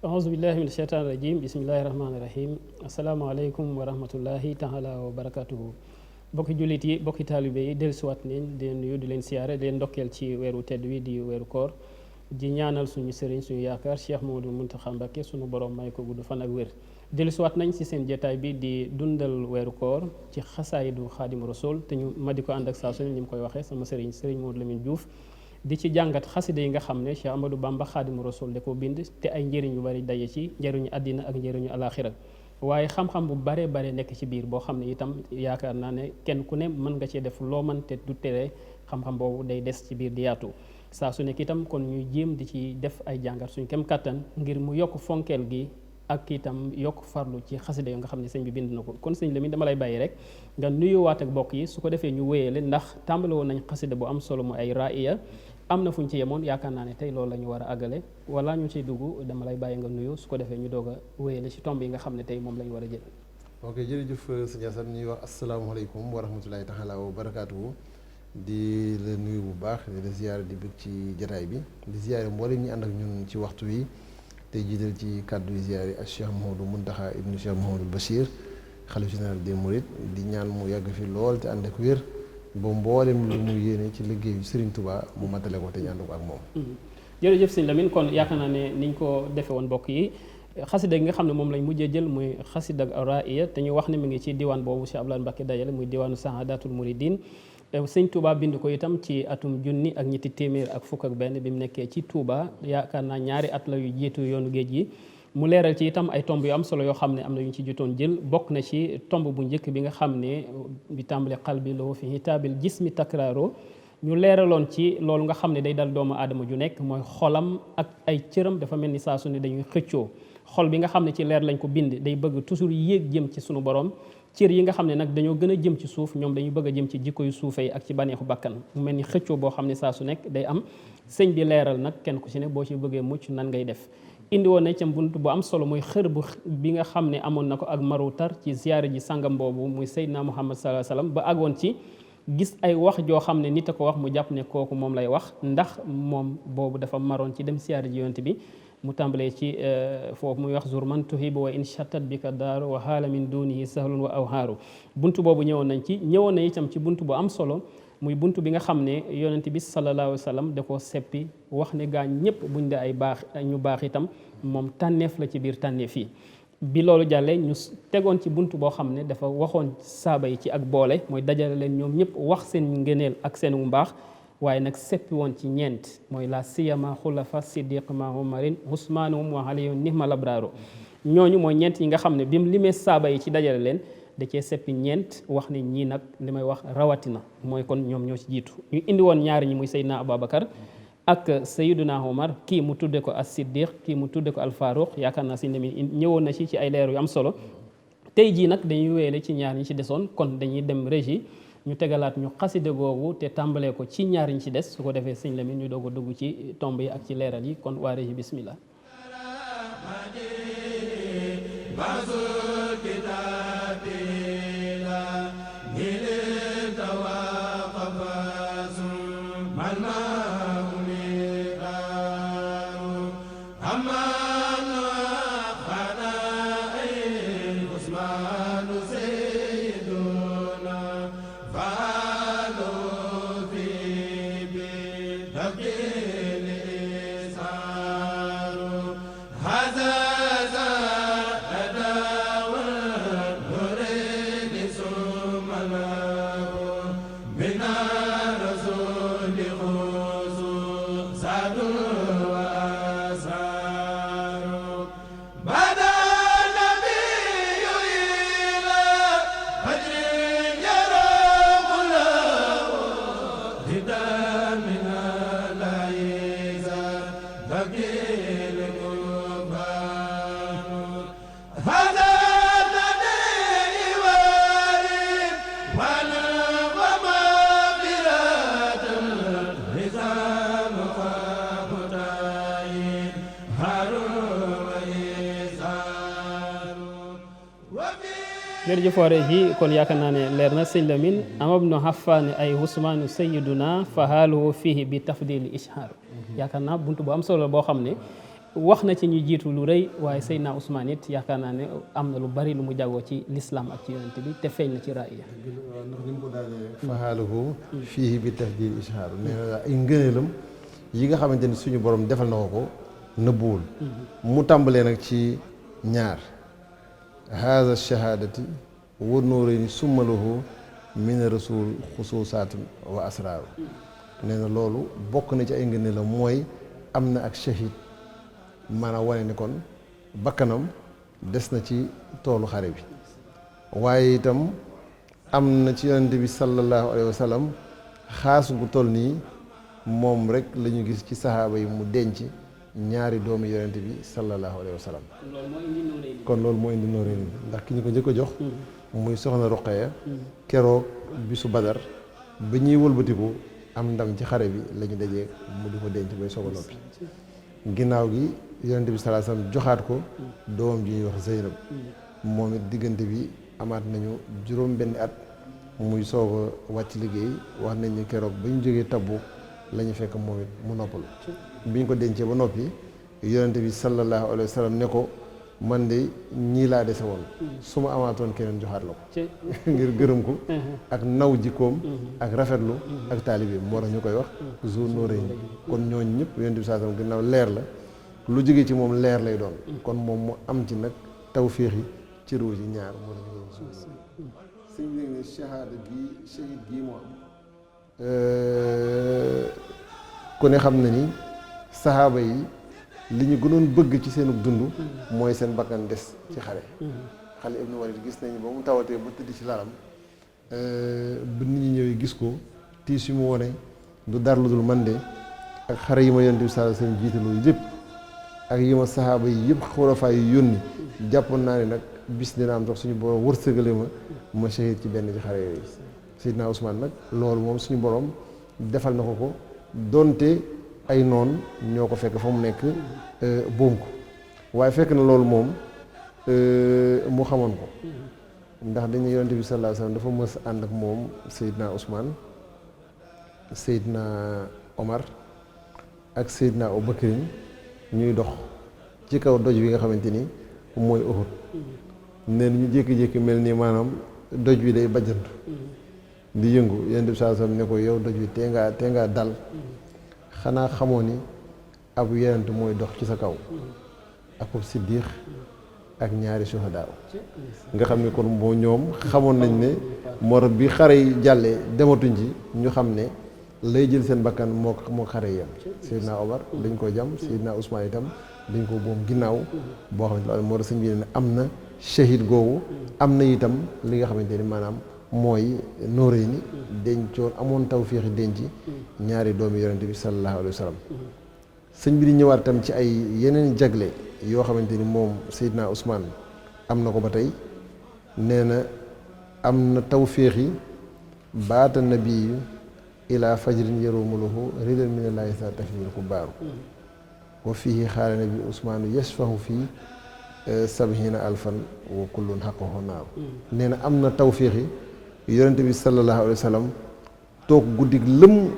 auzu billahi min sheytaan rajim bismillahi rahmaani rahim asalaamaaleykum wa rahmatullahi taala wa barakatuhu bokki jullit yi bokki taalibe yi dellusiwaat nañ di leen nuyu di leen siyaare di leen ndokkeel ci weeru tedd wi di weeru koor di ñaanal suñu sëriñ suñu yaakaar Cheikh Mouhamadou Mountakha Mbacké suñu borom may ko gudd fan ak wér dellusiwaat nañ ci seen jotaay bi di dundal weeru koor ci xasaayidu Xaadimu Rasuul te ñu ma di ko ànd ak saa su ne ni mu koy waxee sama sëriñ Mouhamadou Lamine Diouf di ci jàngat xasida yi nga xam ne Cheikh Amadou Bamba Xaadimu Rasuul da ko bind te ay njëriñ yu bari daje ci njëriñu àddina ak njëriñu alaaxira waaye xam-xam bu bare bare nekk ci biir boo xam ne itam yaakaar naa ne kenn ku ne mën nga cee def loo mën te du tere xam-xam boobu day des ci biir di yaatu saa su nekk itam kon ñuy jéem di ci def ay jàngat suñ kem kàttan ngir mu yokk fonkeel gi ak itam yokk farlu ci xasida yo nga xam ne sëñ bi bind na ko kon sëñ Lamine dama lay bàyyi rek nga nuyuwaat ak bokk yi su ko defee ñu wéyale ndax tàmbale woon nañ xasida bu am solo mu ay raaya am na fu ñu ci yemoon yaakaar naa ne tey loolu la ñu war a àggale wala ñu ciy dugg dama lay bàyyi nga nuyu su ko defee ñu doog a wéyale ci tomb yi nga xam ne tey moom la ñu war a jël. ok jërëjëf sëñ Assane ñuy wax asalaamaaleykum wa rahmatulahi taala wa barakaatuhu di la nuyu bu baax di la ziyaare di bëgg ci jataay bi di ziyaare mboolem ñi ànd ak ñun ci waxtu wi tey jiital ci kàddu yi ziyaare ak Cheikh Mouhamadou Mountakha ibnu Cheikh Mouhamadou Bachir xalifa général des Mourides di ñaan mu yàgg fi lool te ànd ak wér ba mboolem lu mu yéene ci liggéeyu Serigne Touba mu matale ko te ñu ànd ko ak moom. jërëjëf sëñ Lamine kon yaakaar naa ne niñ ko defee woon mbokk yi xasida gi nga xam ne moom lañ mujjee jël muy xasida raaya te ñu wax ne mi ngi ci diwaan boobu Cheikh Abdoulaye Mbacké dajale muy diwaanu Sahadatul Mouridine sëñ Touba bind ko itam ci atum junni ak ñetti téeméer ak fukk ak benn bi mu nekkee ci Touba yaakaar naa ñaari at la yu jiitu yoonu géej gi. mu leeral ci itam ay tomb yu am solo yoo xam ne am na yu ñu ci jotoon jël bokk na ci tomb bu njëkk bi nga xam ne bi tàmbale qalbi lahu fi hitaabil jismi takraaro ñu leeraloon ci loolu nga xam ne day dal doomu aadama ju nekk mooy xolam ak ay cëram dafa mel ni saa su ne dañuy xëccoo xol bi nga xam ne ci leer lañ ko bind day bëgg toujours yéeg jëm ci sunu borom cër yi nga xam ne nag dañoo gën a jëm ci suuf ñoom dañuy bëgg a jëm ci jikko yu suufe yi ak ci baneexu bakkan mu mel ni xëccoo boo xam ne saa su nekk day am sëñ bi leeral nag kenn ku ci ne boo ci bëggee mucc nan ngay def indi woon na ca bunt bu am solo muy xër bi nga xam ne amoon na ko ak maru tar ci ziyaare ji sangam boobu muy Seydina Muhammad sallallahu alayhi wasallam ba àggoon ci gis ay wax joo xam ne nit a ko wax mu jàpp ne kooku moom lay wax ndax moom boobu dafa maroon ci dem ziyaare ji yonent bi mu tàmbalee ci foofu muy wax zur man tuhibu wa in chattat bika daaru wa haala min dunihi sahlun wa awhaaru bunt boobu ñëwoon na itam ci bunt bu am solo muy bunt bi nga xam ne yonent bi sallallahu alayhi wa sallam da koo seppi wax ne gaa ñëpp buñ de ay baax ñu baax itam moom tànneef la ci biir tànneef yi bi loolu jàllee ñu tegoon ci bunt boo xam ne dafa waxoon saaba yi ci ak boole mooy dajale leen ñoom ñëpp wax seen ngëneel ak seen mbaax waaye nag seppi woon ci ñeent mooy la siyama xulafa siddiq ma umarin usmaanum wa aliyun nihmal abraaru ñooñu mooy ñeent yi nga xam ne bi mu limee saaba yi ci dajale leen da cee seppi ñeent wax ne ñii nag li may wax rawatina mooy kon ñoom ñoo ci jiitu ñu indi woon ñaari ñi muy Seydina Aboubacar ak Seydina Omar kii mu tudde ko as siddiq kii mu tudde ko al faruq yaakaar naa sëñ Lamine ñëwoon na ci ay leeru yu am solo tey jii nag dañuy wéyale ci ñaar ñi ci desoon kon dañuy dem régie ñu tegalaat ñu xaside googu te tàmbalee ko ci ñaar ñi ci des su ko defee sëñ Lamine ñu doog a dugg ci tomb yi ak ci leeral yi kon waa régie bismillah Bada nabi jërëjëf waare ji kon yaakaar naa ne leer na sëñ Lamine amab no xafaani ay Usmaanu sayyiduna fa haaluhu fihi bi tafdili ishaaru yaakaar naa buntu bu am solo boo xam ne wax na ci ñu jiitu lu rëy waaye Seydina Ousmane it yaakaar naa ne am na lu bari lu mu jagoo ci l'islam ak ci yonent bi te feeñ na ci raaya. ndax ni mu ko daanee fa haaluhu fihi bi tafdili ishaaru nee na ay ngëneelam yi nga xamante ni suñu borom defal na ko nëbbuwul mu tàmbalee nag ci ñaar haza shahadati wa nuurayni summa lahu min rasul xusuusaatun wa asraaru nee na loolu bokk na ci ay ngëneelam mooy am na ak shahid maanaam wane ni kon bakkanam des na ci toolu xare bi waaye itam am na ci yonente bi sallallahu alayhi wa sallam xaas gu toll nii moom rek la ñu gis ci saxaaba yi mu denc ñaari doomi yonente bi sallallahu alayhi wa sallam kon loolu moo indi nóoréen ndax ki ñu ko njëkk a jox muy soxna Ruqaya keroog bisu Badar ba ñuy wëlbatiku am ndam ci xare bi la ñu dajee mu di ko denc bay soog a noppi ginnaaw gi yonente bi sallallahu alayhi wa sallam joxaat ko doomam ji ñuy wax Zeynab moom it diggante bi amaat nañu juróom benn at muy soog a wàcc liggéey wax nañ ni keroog ba ñu jógee Tabuk la ñu fekk moom it mu noppalu bi ñu ko dencee ba noppi yonente bi sallallahu alayhi wa sallam ne ko man de ñii laa dese woon su ma amaatoon keneen joxaat la ko ngir gërëm ko ak naw jikkoom ak rafetlu ak taalibe moo tax ñu koy wax Zu Nuurayni kon ñooñu ñëpp yonente bi sallallahu alayhi wa sallam ginnaaw leer la lu jógee ci moom leer lay doon kon moom mu am ci nag tawféex yi ci ruu ci ñaar moo tax ñu koy wax sëñ bi ne shahada gii shahid gii moo am ku ne xam na ni saxaaba yi li ñu gënoon bëgg ci seenu dund mooy seen bakkan des ci xare xale ibnu Walid gis nañu ba mu tawatee ba tëdd ci lalam ba nit ñi ñëwee gis ko tiis yu mu wone du dara lu dul man de ak xare yi ma yonent bi sallallahu alayhi wasallam jiitaloo yëpp ak yi ma saxaaba yi yëpp xulafaa yi yónni jàppoon naa ne nag bis dina am sax suñu borom wërsëgale ma shahid ci benn ci xare yooyu Seydina Ousmane nag loolu moom suñu borom defal na ko donte ay noon ñoo ko fekk fa mu nekk boom ko waaye fekk na loolu moom mu xamoon ko ndax dañu yonent bi sallallahu alayhi wasallam dafa mës ànd ak moom Seydina Ousmane Seydina Omar ak Seydina Abubakrin ñuy dox ci kaw doj wi nga xamante ni mooy Uhud nee na ñu jékki-jékki mel ni maanaam doj wi day bajjantu di yëngu yonent bi sallallahu alayhi wasallam ne ko yow doj wi tee ngaa dal xanaa xamoo ni ab yonent mooy dox ci sa kaw ak siddiq ak ñaari suhadaa nga xam ne kon moo ñoom xamoon nañ ne moo tax bi xare yi jàllee dematuñ ci ñu xam ne lay jël seen bakkan moo xare yi yam Seydina Omar dañ ko jam Seydina Ousmane itam dañ ko boom ginnaaw boo xamante ne moo tax sëñ bi ne am na shahid googu am na itam li nga xamante ni maanaam mooy Nuurayni dencoon amoon tawféexi denc ñaari doomi yonente bi sallallahu alayhi wa sallam sëñ bi di ñëwaat tam ci ay yeneen jagle yoo xamante ni moom Seydina Ousmane am na ko ba tey nee na am na tawféexi baata nabiyu ila fajrin yarumulahu ridan minallahi sa tafil ku baaru wa fihi xaala nabi Ousmane yashfahu fii sabhina alfan wa kullun xaqahu naaru nee na am na tawféexi yonente bi sallallahu alayhi wa sallam toog guddig lëm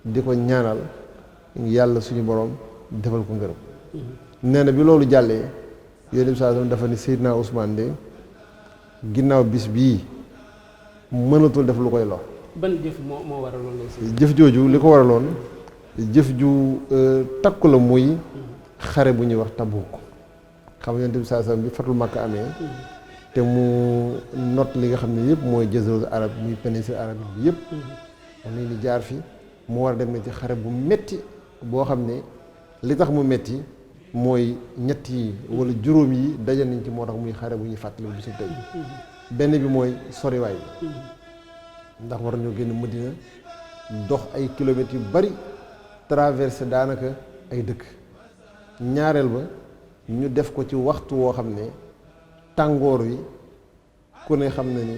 di ko ñaanal yàlla suñu borom defal ko ngërëm nee na bi loolu jàllee yonente bi sallallahu alayhi wa sallam dafa ni Seydina Ousmane de ginnaaw bis bii mënatul def lu koy lor. ban jëf moo waraloon loolu. jëf jooju li ko waraloon jëf ju takku la muy xare bu ñuy wax Tabuk xam nga yonente bi sallallahu alayhi wa sallam bi fatul Makka amee te mu not li nga xam ne yëpp mooy jaziratu arab muy péninsule arabe bi yëpp wax nañ ni jaar fi mu war a dem ci xare bu metti boo xam ne li tax mu metti mooy ñett yi wala juróom yi daje nañ ci moo tax muy xare bu ñuy fàttali bisu tey benn bi mooy soriwaay bi ndax war nañoo génn Madina dox ay kilomètres yu bari traversé daanaka ay dëkk ñaareel ba ñu def ko ci waxtu woo xam ne tàngoor wi ku ne xam na ni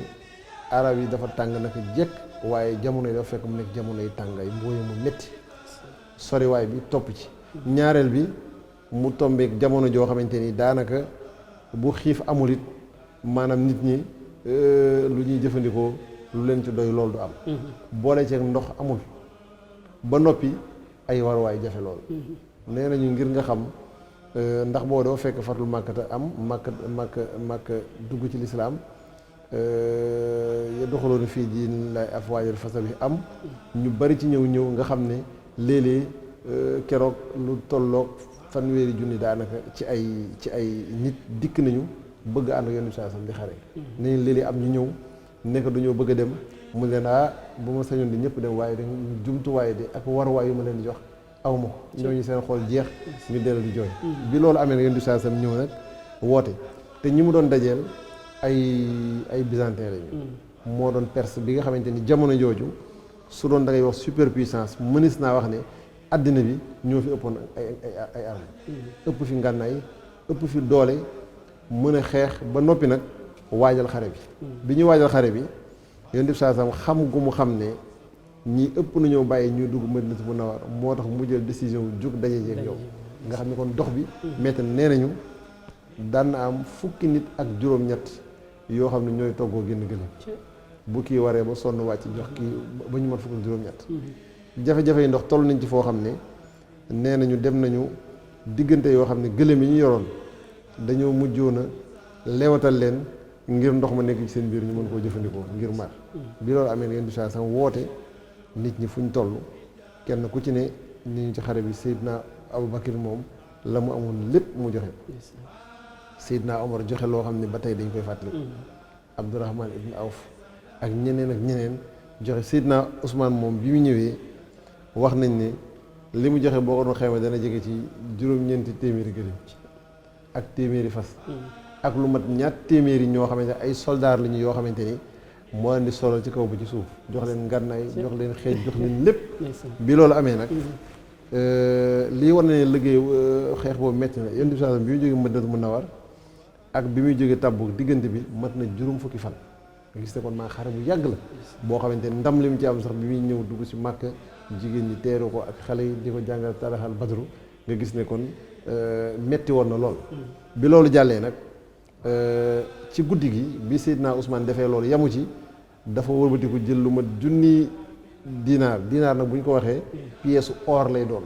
arab yi dafa tàng naka jekk waaye jamono yi dafa fekk mu nekk jamono yi tàngaay mbooye mu metti soriwaay bi topp ci ñaareel bi mu tombeek jamono joo xamante ni daanaka bu xiif amul it maanaam nit ñi lu ñuy jëfandikoo lu leen ci doy loolu du am boole ceeg ndox amul ba noppi ay waruwaay jafe lool nee nañu ngir nga xam ndax boo doo fekk fatul màkkata am màkk dugg ci lislaam doxaloon fii diin lay afwaajal fasa bi am ñu bari ci ñëw nga xam ne léeg-léeg keroog lu tolloog fanweeri junni daanaka ci ay nit dikk nañu bëgg ànd ak Yonent bi saa sam di xare ne léeg-léeg am ñu ñëw nekk dañoo bëgg a dem mu leen bu ma sañoon di ñëpp dem waaye da jumtuwaay de ak waruwaay yu ma leen di jox aw ma ko ñooñu seen xool jeex ñu dellu di jooy bi loolu amee nag Yonent bi saa sam ñëw nag woote te ñi mu doon dajeel ay byzantin lañu moo doon Perse bi nga xamante ni jamono jooju su doon da ngay wax superpuissance mënees naa wax ne àddina bi ñoo fi ëppoon ay armes ëpp fi ngànnaay ëpp fi doole mën a xeex ba noppi nag waajal xare bi ñuy waajal xare bi Yonent bi saa sam xam gu mu xam ne ñii ëpp nañoo bàyyi ñuy dugg Madinatu Munawwara moo tax mu jël décision jóg daje jeeg yow nga xam ne kon dox bi metti nee nañu daan na am fukki nit ak juróom-ñett yoo xam ne ñooy toggoo génn gëléem bu kii waree ba sonn wàcc jox kii ba ñu mat fukk ak juróom-ñett jafe-jafe yi ndox toll nañ ci foo xam ne nee nañu dem nañu diggante yoo xam ne gëléem yi ñu yoroon dañoo mujjoon a lewatal leen ngir ndox ma nekk ci seen biir ñu mën koo jëfandikoo ngir mar bi loolu amee Yonent bi saa sam woote nit ñi fu ñu toll kenn ku ci ne ni ñu ci xare bi Seydina Abubakar moom la mu amoon lépp mu joxe Seydina Omar joxe loo xam ne ba tey dañ koy fàttali Abdourahman ibn Awf ak ñeneen joxe Seydina Ousmane moom bi mu ñëwee wax nañ ne li mu joxe boo ko doon xayma dana jege ci juróom-ñeenti téeméeri gëléem ak téeméeri fas ak lu mat ñaar téeméeri ñoo xamante ne ay soldaar lañu yoo xamante ni moo leen di solal ci kaw ba ci suuf jox leen ngànnaay jox leen xeej jox leen lépp bi loolu amee nag lii war na ne liggéey xeex boobu metti na Yonent bi saa bi muy jógee Madinatu Munawwara ak bi muy jógee Tabuk diggante bi mat na juróom fukki fan nga gis ne kon maa xare bu yàgg la boo xamante ne ndam li mu ci am sax bi muy ñëw dugg si Màkka jigéen ñi teeru ko ak xale yi di ko jàngal taraxal badru nga gis ne kon metti woon na lool bi loolu jàllee nag ci guddi gi bi Seydina Ousmane defee loolu yamu ci dafa wëlbatiku jël lu mat junni dinaar nag bu ñu ko waxee pièce or lay doon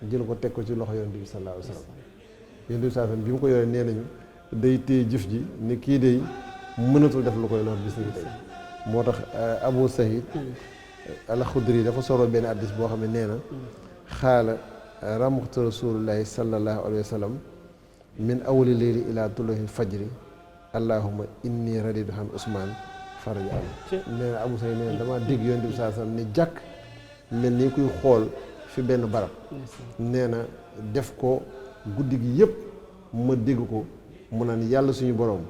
jël ko teg ko ci loxo Yonent bi sallallahu alayhi wa sallam Yonent bi sallallahu alayhi wa sallam bi mu ko yoree nee nañu day téye jëf ji ne kii day mënatul def lu koy lor bis ni tey moo tax Abu Sahid al-Xudri dafa soro benn hadiis boo xam ne nee na xaala ramxtu rasulullahi sallallahu alayhi wa sallam min awali leyli ila tuluhi fajri allahumma inni raditu an Ousmane faraja am nee na Abu Sahid nee na damaa dégg Yonent bi saa sallam ne jàkk mel ni kuy xool fi benn barab nee na def ko guddi gi yëpp ma dégg ko mu naan yàlla suñu borom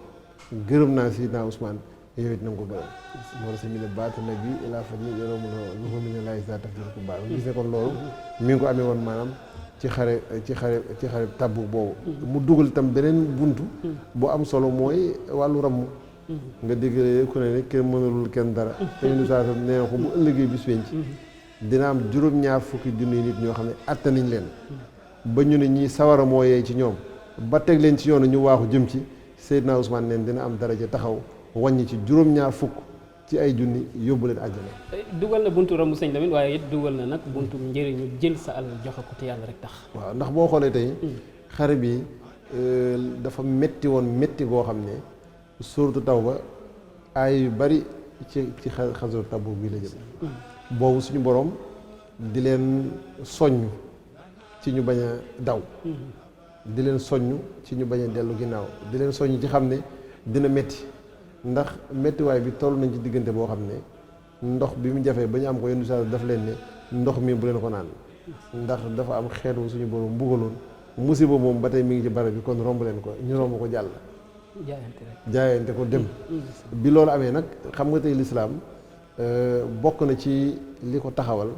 gërëm naa Seydina Ousmane yow it na nga ko gërëm moo tax si mi ne baata nag bi ilaa fa ñi yoroo mu lu ko mi ne laay saa taf ko baax gis ne kon loolu mi ngi ko amee woon maanaam ci xare Tabuk boobu mu dugal itam beneen buntu bu am solo mooy wàllu ramm nga dégg ku ne kenn mënalul kenn dara te ñu saa sam nee na ko bu ëllëgee bis penc dina am juróom-ñaar fukki junni nit ñoo xam ne atta nañ leen ba ñu ne ñii sawara moo yeey ci ñoom ba teg leen ci yoonu ñu waaxu jëm ci Seydina Ousmane neen dina am daraja taxaw wàññi ci juróom-ñaar fukk ci ay junni yóbbu leen àjjana. dugal na buntu ramu sëñ Lamine waaye it dugal na nag buntu njëriñu jël sa alal joxe ko te yàlla rek tax. waaw ndax boo xoolee tey xare bi dafa metti woon metti goo xam ne suuratu Tawba ay yu bari ci xasru Tabuk bii la jëm boobu suñu borom di leen soññ ci ñu bañ a daw di leen soññ ci ñu bañ a dellu ginnaaw di leen soññ ci xam ne dina metti ndax mettiwaay bi toll nañ ci diggante boo xam ne ndox bi mu jafee ba ñu am ko yenn saa daf leen ne ndox mi bu leen ko naan ndax dafa am xeetu suñu borom mbugaloon musiba moom ba tey mi ngi ci barab bi kon romb leen ko ñu romb ko jàll jaayante ko dem bi loolu amee nag xam nga tey lislaam bokk na ci li ko taxawal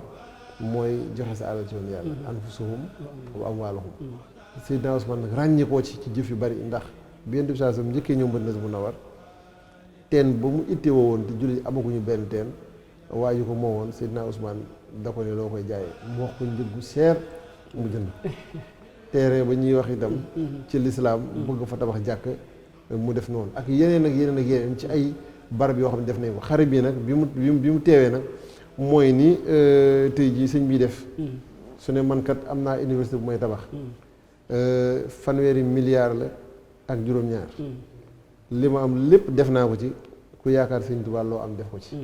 mooy joxe sa alal ci yoon yàlla anfusuhum wa amwaaluhum Seydina Ousmane nag ràññeekoo ci jëf yu bari ndax bi Yonent bi saa sam njëkkee ñëw Madinatu Munawwara teen ba mu itte woo woon te jullit amaguñu benn teen waa ji ko moo woon Seydina Ousmane da ko ne loo koy jaayee mu wax ko njëggu seer mu jënd terrain ba ñuy wax itam ci lislaam bëgg fa tabax jàkk mu def noonu ak yeneen ci ay barab yoo xam ne def nañ ko xare bii nag bi mu teewee nag mooy ni tey jii sëñ bi def su ne man kat am naa université bu may tabax fanweeri milliards la ak juróom-ñaar li ma am lépp def naa ko ci ku yaakaar sëñ Tuubaa loo am def ko ci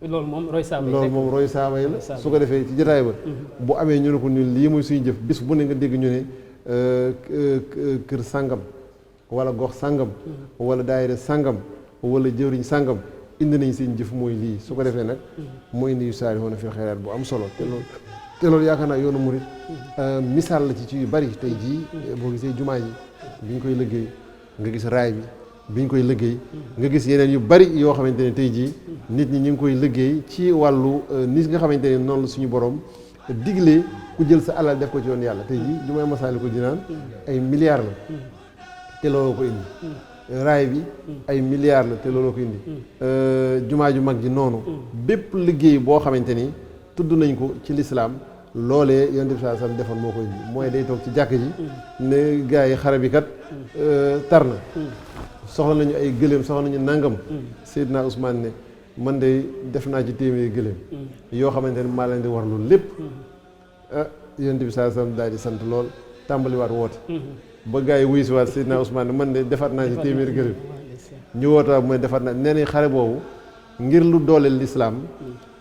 loolu moom roy saaba yi loolu moom roy saaba yi la su ko defee ci jotaay ba bu amee ñu ne ko ñun lii mooy suñu jëf bis bu ne nga dégg ñu ne kër sàngam wala gox sàngam wala daayira sàngam wala jëwriñ sàngam indi nañ seen jëf mooy lii su ko defee nag moo indi yu saari woon fi xayraat bu am solo te loolu yaakaar naa yoonu murit misaal la ci yu bari tey jii boo gisee jumaa ji bi ñu koy liggéey nga gis raay bi ñu koy liggéey nga gis yeneen yu bari yoo xamante ne tey jii nit ñi ñu ngi koy liggéey ci wàllu nit nga xamante ne noonu la suñu borom diglee ku jël sa alal def ko ci yoon yàlla tey jii jumaay Masaalikul Jinaan ay milliards la te looloo ko indi raay bi ay milliards la te looloo ko indi jumaa ju mag ji noonu bépp liggéey boo xamante ni tudd nañ ko ci lislaam loolee yonent bi sallallahu alayhi wasallam defoon moo koy indi mooy day toog ci jàkk ji ne gars yi xare bi kat tar na soxla nañu ay gëléem soxla nañu nangam Seydina Ousmane ne man de def naa ci téeméeri gëléem yoo xamante ne maa leen di war loolu lépp yonent bi sallallahu alayhi wasallam daal di sant lool tàmbaliwaat woote ba gars yi wuyu si waat Seydina Ousmane ne man de defaat naa ci téeméeri gëléem ñu wootaat mooy defaat naa nee nañ xare boobu ngir lu dooleel lislaam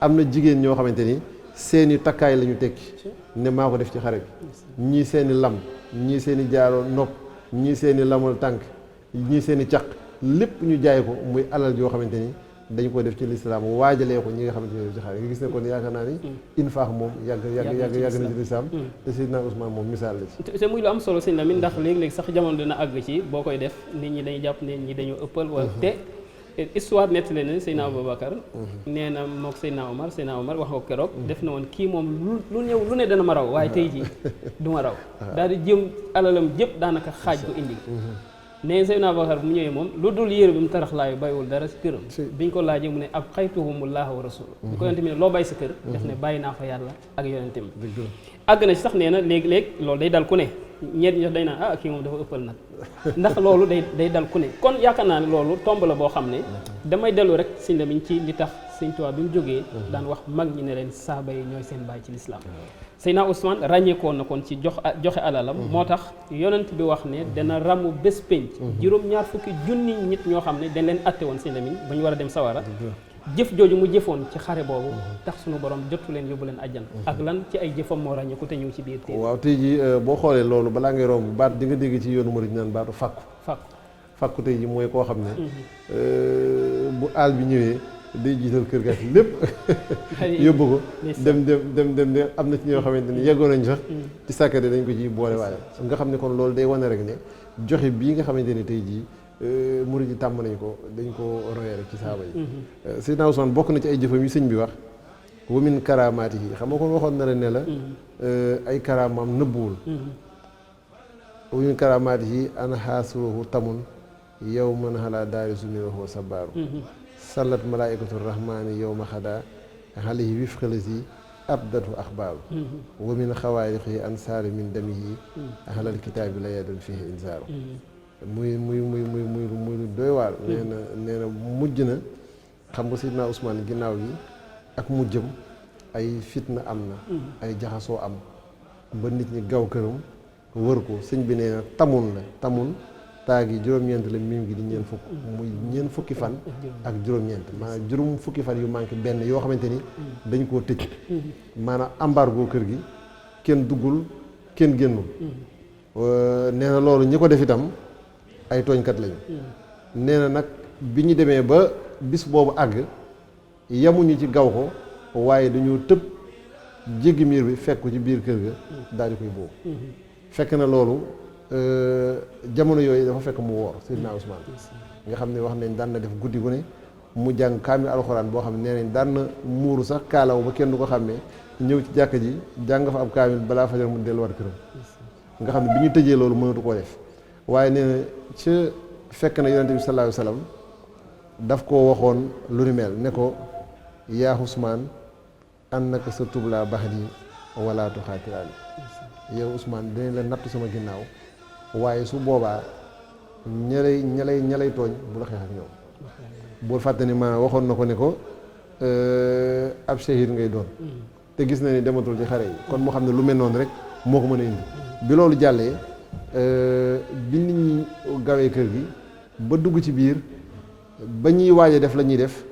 am na jigéen ñoo xamante ni seeni takkaay la ñu tekki ne maa ko def ci xare bi ñii seeni lam ñii seeni jaaroo nopp ñii seeni lamul tànk ñii seeni caq lépp ñu jaay ko muy alal yoo xamante ni dañ ko def ci lislaam waajalee ko ñi nga xamante ne ci xare nga gis ne kon yaakaar naa ni infaax moom yàgg na ci lislaam te Seydina Ousmane moom misaal la ci te muy lu am solo sëñ Lamine ndax léeg-léeg sax jamono dina àgg ci boo koy def nit ñi dañuy jàpp ne ñi dañoo ëppal wala te histoire nettali na Seydina Aboubacar nee na mook Seydina Omar wax ko keroog def na woon kii moom lu ñëw lu ne dana ma raw waaye tey jii du ma raw daal di jëm alalam jëpp daanaka xaaj ko indi nee Seydina Aboubacar bu mu ñëwee moom lu dul yére bi mu tarax laayu bàyyiwul dara si këram biñ ko laajee mu ne ab xaytuhumullaah wa rasul bi ko yonente mi ne loo bàyyi sa kër def ne bàyyi naa fa yàlla ak yonente mi àgg na si sax nee na léegi-léeg loolu day dal ku ne ñeet ñi day naan ah kii moom dafa ëppal nag ndax loolu day dal ku ne kon yaakaar naa ne loolu tomb la boo xam ne damay dellu rek sëñ Lamine ci li tax sëñ Tuubaa bi mu jógee daan wax mag ñi ne leen saaba yi ñooy seen baay ci lislaam Seydina Ousmane ràññeekoon na kon ci joxe alalam moo tax yonent bi wax ne dana ràmmu bés pénc juróom-ñaar fukki junni nit ñoo xam ne dañ leen atte woon sëñ Lamine ba ñu war a dem sawara jëf jooju mu jëfoon ci xare boobu tax suñu borom jotu leen yóbbu leen àjjan ak lan ci ay jëfam moo ràññeeku te ñëw ci biir téere waaw tey ji boo xoolee loolu balaa ngay romb baat di nga dégg ci yoonu murid naan baatu fàkku tey ji mooy koo xam ne bu aal bi ñëwee day jiital kër ga lépp yóbbu ko dem am na ci ñoo xamante ni yeggoon nañ sax ci sàkkare dañ ko ci boole waaye nga xam ne kon loolu day wane rek ne joxe bii nga xamante ni tey jii murid yi tàmm nañ ko dañ ko royee rek ci saaba yi Seydina Ousmane bokk na ci ay jëfam yi sëñ bi wax wa min karaamaati yi xam nga kon waxoon na la ne la ay karaamaam nëbbuwul wa min karaamaati yi ana xaasuruhu tamun yow man xalaa daari sumi waxoo sabaaru sallat malaikatu rahmaani yow ma xadaa alayhi wifqalasi abdatu axbaaru wa min xawaariqi ansaari min damihi ahlal kitaabi la yadal fihi insaaru muy lu doy waar nee na mujj na xam nga Seydina Ousmane ginnaaw gi ak mujjëm ay fitna am na ay jaxasoo am ba nit ñi gaw këram wër ko sëñ bi nee na tamun la tamun taagi juróom-ñeent la miim gi di ñeent fukk muy ñeent fukki fan ak juróom-ñeent maanaam juróom fukki fan yu manqué benn yoo xamante ni dañ koo tëj maanaam embargo kër gi kenn duggul kenn génnul nee na loolu ñi ko def itam ay tooñkat lañu nee na nag bi ñu demee ba bis boobu àgg yamuñu ci gaw ko waaye dañoo tëb jéggi miir bi fekk ko ci biir kër ga daal di koy boobu fekk na loolu jamono yooyu dafa fekk mu woor Seydina Ousmane nga xam ne wax nañ daan na def guddi gu ne mu jàng kaamil alxuraan boo xam ne nee nañ daan na muuru sax kaalaw ba kenn du ko xàmmee ñëw ci jàkka ji jàng fa ab kaamil balaa fajar mu delluwaat këram nga xam ne bi ñu tëjee loolu mënatu koo def waaye nee na ca fekk na yonente bi sallallahu alayhi wasallam daf koo waxoon lu ni mel ne ko yaa Ousmane annaka sa tubla baxdi wala tuxaatiraani yow Ousmane dinañ la nattu sama ginnaaw waaye su boobaa ña lay tooñ bu la xeex ak ñoom boo fàtte ni ma waxoon na ko ne ko ab shahid ngay doon te gis na ni dematul ci xare yi kon moo xam ne lu mel noonu rek moo ko mën a indi bi loolu jàllee bi nit ñi gawee kër gi ba dugg ci biir ba ñuy waaje def la ñuy def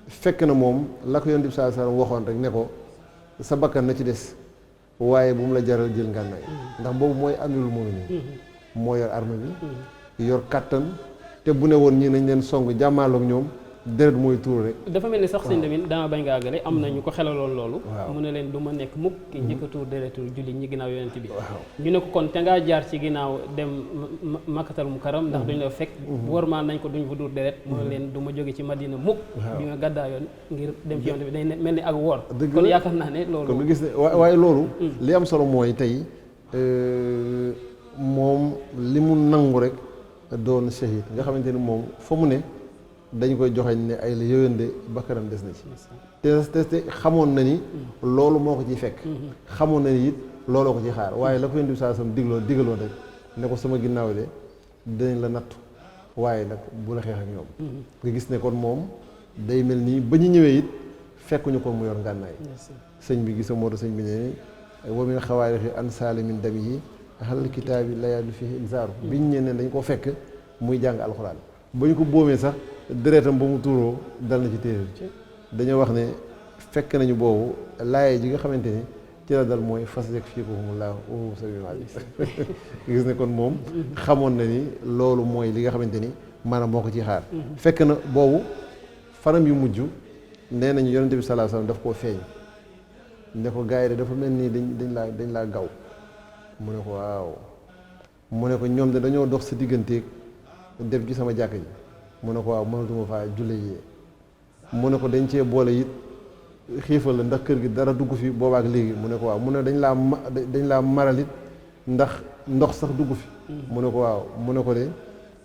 fekk na moom la ko Yonent bi sallallahu alayhi wasallam waxoon rek ne ko sa bakkan na ci des waaye bu mu la jaral jël ngànnaay ndax boobu mooy amirul mu'minin moo yor arme bi yor kàttan te bu ne woon ñii nañ leen song jàmmaaloog ñoom deret mooy tuur rek. dafa mel ni sax sëñ Lamine dama bañ nga àggale am na ñu ko xelaloon loolu. mu ne leen du ma nekk mukk ki njëkk a tuur deretu julli ñi ginnaaw yonent bi. ñu ne ko kon te ngaa jaar ci ginnaaw dem makkatal mu karam ndax duñ la fekk. warmaan nañ ko duñ fa tuur deret. mu ne leen du ma jóge ci madina mukk. bi nga gàddaayoon ngir dem ci yonent bi day mel ni ak woor. kon yaakaar naa ne loolu. kon nga gis ne waaye loolu. li am solo mooy tey moom li mu nangu rek doon shahid nga xamante ni moom fa mu ne. dañ koy joxañ ne ay la yëwande bakkanam des na ci te xamoon na ni loolu moo ko ciy fekk xamoon na ni it looloo ko ci xaar waaye la ko Yonent bi saa sam digaloon rek ne ko sama ginnaaw de dinañ la nattu waaye nag bu la xeex ak ñoom nga gis ne kon moom day mel nii ba ñu ñëwee it fekkuñu ko mu yor ngànnaay sëñ bi gisa moo tax sëñ bi ne wa min xawaarixi an saali min damihi ahlal kitaabi la yaadu fihi inzaaru biñ ñe ne dañ ko fekk muy jàng alxuraan ba ñu ko boomee sax deretam ba mu tuuroo dal na ci téere dañoo wax ne fekk nañu boobu laaye ji nga xamante ni ci la dal mooy fas yeg fii ko humullah wa huwa samiul alim gis ne kon moom xamoon na ni loolu mooy li nga xamante ni maanaam moo ko ci xaar fekk na boobu fanam yu mujj nee nañu yonente bi sallallahu alayhi wasallam daf koo feeñ ne ko gars yi de dafa mel nii dañ laa gaw mu ne ko waaw mu ne ko ñoom de dañoo dox sa digganteeg def ci sama jàkk ji mu ne ko waaw mënatuma faa julle yi mu ne ko dañ cee boole it xiifal la ndax kër gi dara dugg fi boobaak léegi mu ne ko waaw mu ne dañ laa maral it ndax ndox sax dugg fi mu ne ko waaw mu ne ko de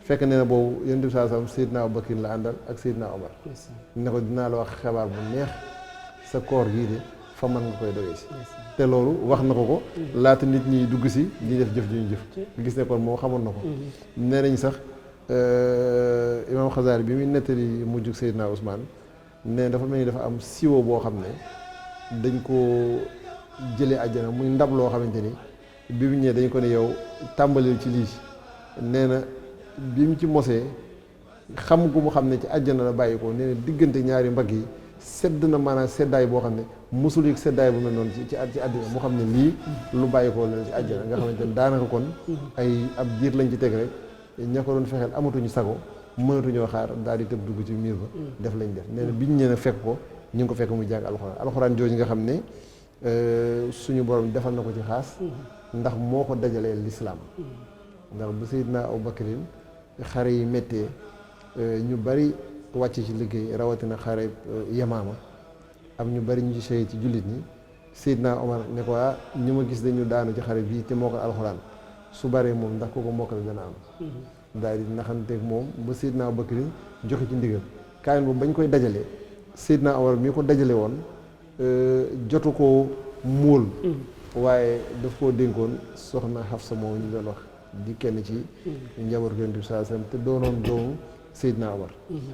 fekk ne na boobu Yonent bi sallallahu alayhi wasallam Seydina Abubakar la àndal ak Seydina Omar ne ko dinaa la wax xabaar bu neex sa koor gii de fa mën nga koy doge si te loolu wax na ko laata nit ñi dugg si ñi def jëf ji ñu jëf gis ne kon moom xamoon na ko nee nañ sax Imam Xasaali bi muy nettali mujjug Seydina Ousmane ne dafa mel ni dafa am siwo boo xam ne dañ ko jëlee àjjana muy ndab loo xamante ni bi mu ñëwee dañ ko ne yow tàmbalil ci lii nee na bi mu ci mosee xam gu mu xam ne ci àjjana la bàyyi ko nee na diggante ñaari mbagg yi sedd na maanaam seddaay boo xam ne musul yëg seddaay bu mel noonu ci àddina moo xam ne lii lu bàyyi ko la ci àjjana nga xamante ne daanaka kon ay ab diir lañ ci teg rek ña ko doon fexeel amatuñu sago mënatuñoo xaar daal di tëb dugg ci miir ba def lañ def nee na biñ ñëwee fekk ko ñu ngi ko fekk muy jàng alxuraan jooju nga xam ne suñu borom defal na ko ci xaas ndax moo ko dajalee lislaam ndax bu Seydina Abubakrin xare yi méttee ñu bari wàcc ci liggéey rawatina xare Yamaama am ñu bari ñu ci sey ci jullit ñi Seydina Omar ne ko ñu ma gis dañu daanu ci xare bii te moo ko alxuraan su baree moom ndax kooku mokkal dana am daal di naxanteeg moom ba Seydina Abubakar joxe ci ndigal kaamil boobu bañ koy dajale Seydina Omar mi ko dajale woon jotu ko móol waaye daf koo dénkoon soxna Xafsa moom ñu doon wax di kenn ci njabootu Yonent bi sallallahu alayhi wasallam te doonoon doomu Seydina Omar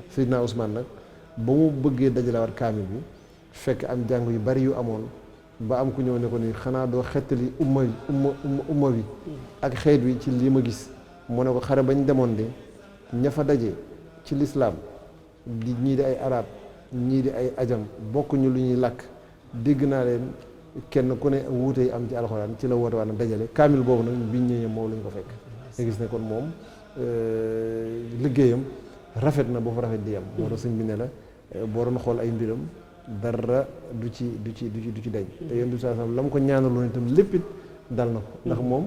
Seydina Ousmane nag ba mu bëggee dajalewaat kaamil bi fekk am jàng yu bari yu amoon ba am ku ñëw ne ko ni xanaa doo xettali umma bi ak xeet wi ci lii ma gis mu ne ko xare bañ demoon de ña fa daje ci lislaam di ñii di ay arab ñii di ay ajam bokkuñu lu ñuy làkk dégg naa leen kenn ku ne wuute yi am ci alxuraan ci la woote waa na dajale kaamil boobu nag biñ ñëwee moom lañ ko fekk nga gis ne kon moom liggéeyam rafet na boo fa rafet di yam moo tax sëñ bi ne la boo doon xool ay mbiram dara du ci dañ te yéen du saa sam la mu ko ñaanaloon itam léppit dal na ko ndax moom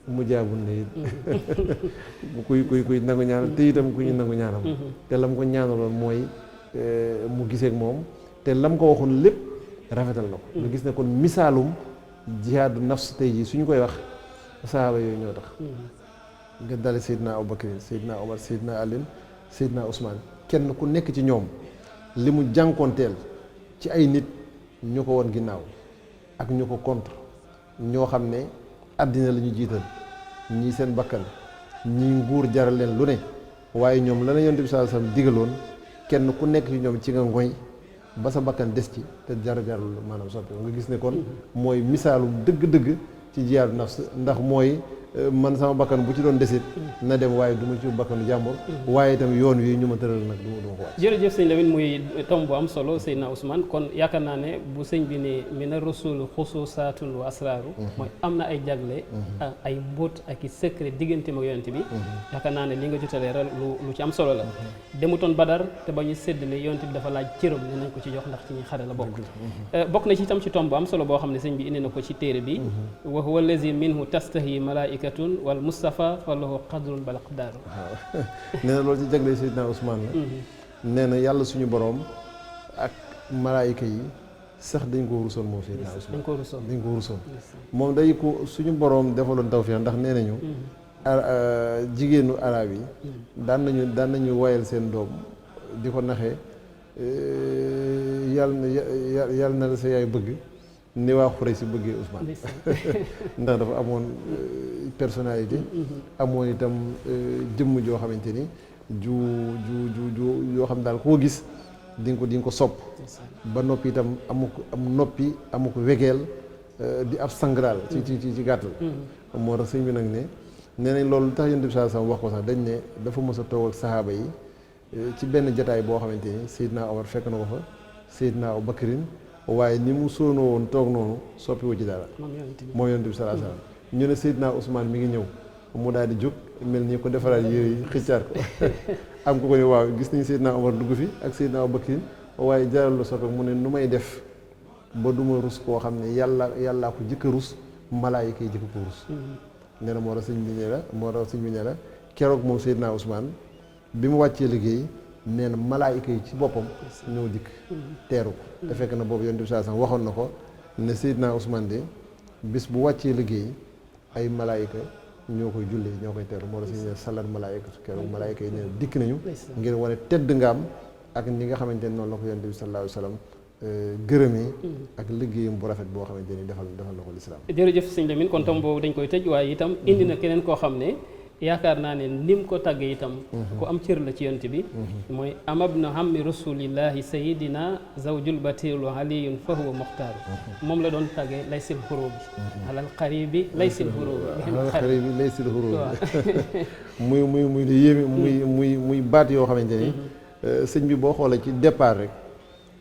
mujaabun la it kuy nangu ñaanal te itam ku ñu nangu ñaanam te la mu ko ñaanaloon mooy mu giseek moom te la mu ko waxoon lépp rafetal na ko nga gis ne kon misaalum jihaadu nafs tey jii suñu koy wax sahaaba yooyu ñoo tax nga dale Seydina Abubakar Seydina Omar Seydina Ali Seydina Ousmane kenn ku nekk ci ñoom li mu jànkoonteel ci ay nit ñu ko woon ginnaaw ak ñu ko contre ñoo xam ne àddina la ñu jiital ñii seen bakkan ñii nguur jaral leen lu ne waaye ñoom la yonent bi sallallahu alayhi wasallam digaloon kenn ku nekk ci ñoom ci nga ngoy ba sa bakkan des ci te jarul maanaam soppi nga gis ne kon mooy misaalum dëgg-dëgg ci jihaadu nafs ndax mooy man sama bakkan bu ci doon desit na dem waaye du ma ci bakkanu jàmbur waaye itam yoon wi ñu ma tëral nag du ma ko wàcc. jërëjëf sëñ Lamine muy tomb bu am solo Seydina Ousmane kon yaakaar naa ne bu sëñ bi ne mina rasul xususaatun wa asraaru mooy am na ay jagle ay mbóot ak i secret diggante ak yonent bi yaakaar naa ne li nga jotalee rek lu ci am solo la demutoon Badar te ba ñu séddale yonent bi dafa laaj cëram ne nañ ko ci jox ndax ci ñi xare la bokk na ci itam ci tomb bu am solo boo xam ne sëñ bi indi na ko ci téere bi wa huwa allazi minhu tastahi malaikatun wal Mustafa fa lahu qadrun bal aqdaaru. waaw nee na loolu ci jagle Seydina Ousmane la. nee na yàlla suñu borom ak malaayika yi sax dañ ko rusoon moom Seydina Ousmane. dañ ko rusoon moom day ko suñu borom defaloon tawfiix ndax nee nañu. jigéenu arab yi. daan nañu wayal seen doom di ko naxee yàlla na la sa yaay bëgg. ni waa Xuraysh si bëggee Ousmane ndax dafa amoon personnalité amoon itam jëmm joo xamante ni ju yoo xam daal koo gis di nga ko sopp ba noppi itam amu ko wegeel di ab sang daal ci gàttal moo tax sëñ bi nag ne nee nañ loolu tax Yonent bi sallallahu alayhi wasallam wax ko sax dañ ne dafa mës a toog ak sahaaba yi ci benn jataay boo xamante ni Seydina Omar fekk na ko fa Seydina Abu Bakrin waaye ni mu sóonoo woon toog noonu soppiwu ci dara moom Yonent bi sallallahu alayhi wasallam ñu ne Seydina Ousmane mi ngi ñëw mu daal di jóg mel ni ko defaraat yére yi xiccaat ko am ko ne waaw gis nañ Seydina Omar dugg fi ak Seydina Abu Bakrin waaye jaral la soppi mu ne nu may def ba duma rus koo xam ne yàllaa ko jëkk a rus malaayika yi jëkk ko rus nee na moo tax sëñ bi ne la keroog moom Seydina Ousmane bi mu wàccee liggéey nee na malaayika yi ci boppam ñëw dikk teeru ko te fekk na boobu Yonent bi sallallahu alayhi wasallam waxoon na ko ne Seydina Ousmane de bis bu wàccee liggéey ay malaayika ñoo koy jullee ñoo koy teeru moo tax suñu ne salat malaayika su keroog malaayika yi nee na dikk nañu ngir wane tedd ngaam ak ni nga xamante ne noonu la ko Yonent bi sallallahu alayhi wasallam gërëmee ak liggéeyam bu rafet boo xamante ni defal na ko lislaam. jërëjëf sëñ Lamine kon tam boobu dañ koy tëj waaye itam indi na keneen koo xam ne yaakaar naa ne nim ko tàggee itam ku am cër la ci yonent bi mooy amabna hammi rasulillahi sayidina zawjul batilu aliyun fa huwa muxtaaru moom la doon tàggee laysil xuróobi alal xaribi laysil xuróobi muy lu yéeme muy baat yoo xamante ni sëñ bi boo xoolee ci départ rek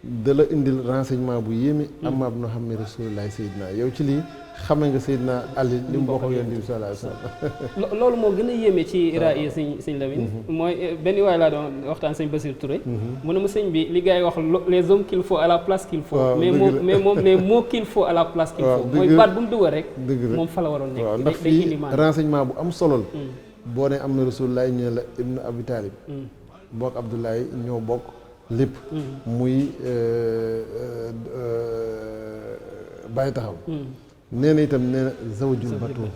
da la indil renseignement bu yéeme amabna hammi rasulillahi sayidina yow ci lii xame nga Seydina Ali li mu bokk ak Yonent bi sallallahu alayhi wasallam loolu moo gën a yéeme ci raaya sëñ Lamine mooy benn waay laa doon waxtaan sëñ Basir Touré mu ne ma sëñ bi li gars yi wax les hommes qu'il faut à la place qu'il faut mais moom les mots qu'il faut à la place qu'il faut mooy baat bu mu dugal rek moom fa la waroon nekk waaw ndax fii renseignement bu am solo la boo ne am na Rasulullah ñu la Ibnu Abi Talib bokk Abdoulaye ñoo bokk lépp muy bàyyi taxaw nee na itam nee na zawjul batul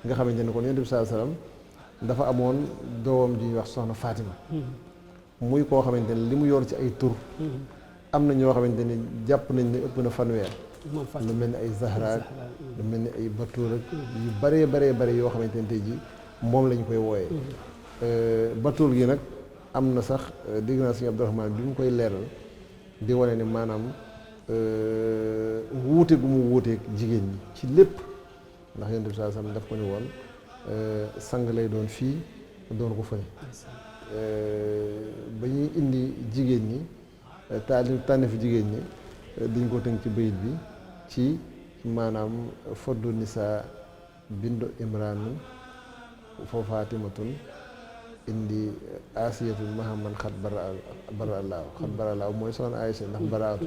nga xamante ne kon Yonent bi sallallahu alayhi wasallam dafa amoon doomam ji ñuy wax soxna Fatima muy koo xamante ne li mu yor ci ay tur am na ñoo xamante ni jàpp nañ ne ëpp na fanweer lu mel ni ay Zahra lu mel ni ay Batul ak yu baree yoo xamante ne tey ji moom lañ koy wooyee Batul gi nag am na sax dégg naa Sëñ Abdourahmane bi mu koy leeral di wane ne maanaam wuute gu mu wuuteeg jigéen ñi ci lépp ndax Yonent bi sallallahu alayhi wasallam daf ko ni woon sang lay doon fii doon ko fële ba ñuy indi jigéen ñi tànn fi jigéen ñi dañ ko tënk ci bayit bi ci maanaam foddu nisa bindu imraanu foo faatimatun indi asiyatun mahamman xat baralaaw xat baralaaw mooy soxna Aysa ndax baraatu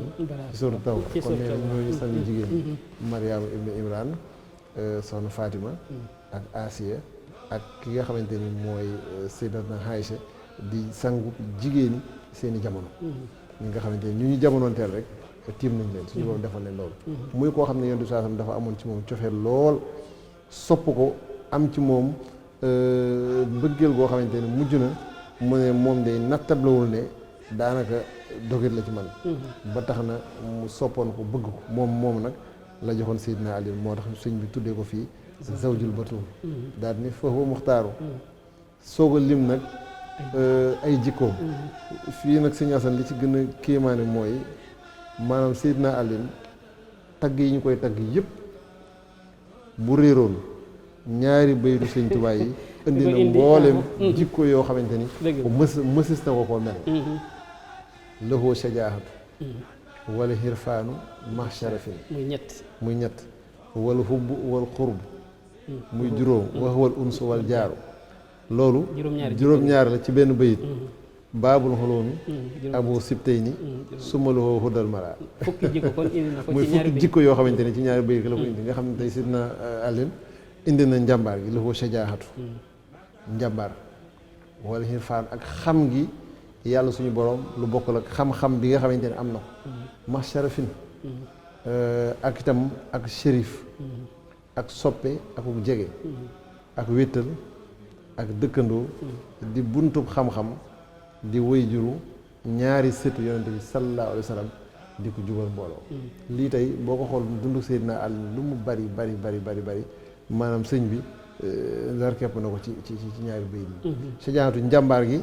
ci sóoru taw kon nee na ñooñu sang jigéen Mariama ibnu Imran soxna Fatima ak Asiya ak ki nga xamante ni mooy Sayyidatuna Aysa di sangu jigéen seeni jamono ñi nga xamante ni ñu jamonoonteel rek tiim nañ leen suñu boroom defal leen loolu muy koo xam ne Yonent bi sallallahu alayhi wasallam dafa amoon ci moom cofeel lool sopp ko am ci moom bëggeel goo xamante ne mujj na mu ne moom day nattablewul ne daanaka dogit la ci man ba tax na mu soppoon ko bëgg ko moom nag la joxoon Seydina Ali moo tax sëñ bi tuddee ko fii zawjul batul daal ni fa huwa muxtaaru soog a lim nag ay jikkoom. fii nag sëñ Assane li ci gën a kéemaane mooy maanaam Seydina Alioune tagg yi ñu koy tagg yëpp bu réeroon ñaari baydu sëñ Tuubaa yi indi na mboolem jikko yoo xamante ni mësis na ko koo mel lahu shajaahatu wala hirfaanu ma sharafin muy ñett wal hubb wal xurb muy juróom wax wal uns wal jaaru loolu juróom-ñaar la ci benn bayit baabul xoloomi abu sibtayni suma lahu huddal mara muy fukki jikko yoo xamante ni ci ñaari bayit la ko indi nga xam ne tey Seydina Alioune indi na njàmbaar gi lahu shajaahatu njàmbaar wala hirfaan ak xam gi yàlla suñu borom lu bokkul ak xam-xam bi nga xamante ne am na ko ma sharafin ak itam ak shérif ak soppe ak jege ak wéttal ak dëkkandoo di buntub xam-xam di wëy juru ñaari sëtu yonente bi sallallahu alayhi wa sallam di ko jubal mbooloo lii tey boo ko xool dundu Seydina Alioune lu mu bari maanaam sëñ bi ndar képp na ko ci ñaari bayit yi sajaatu njàmbaar gi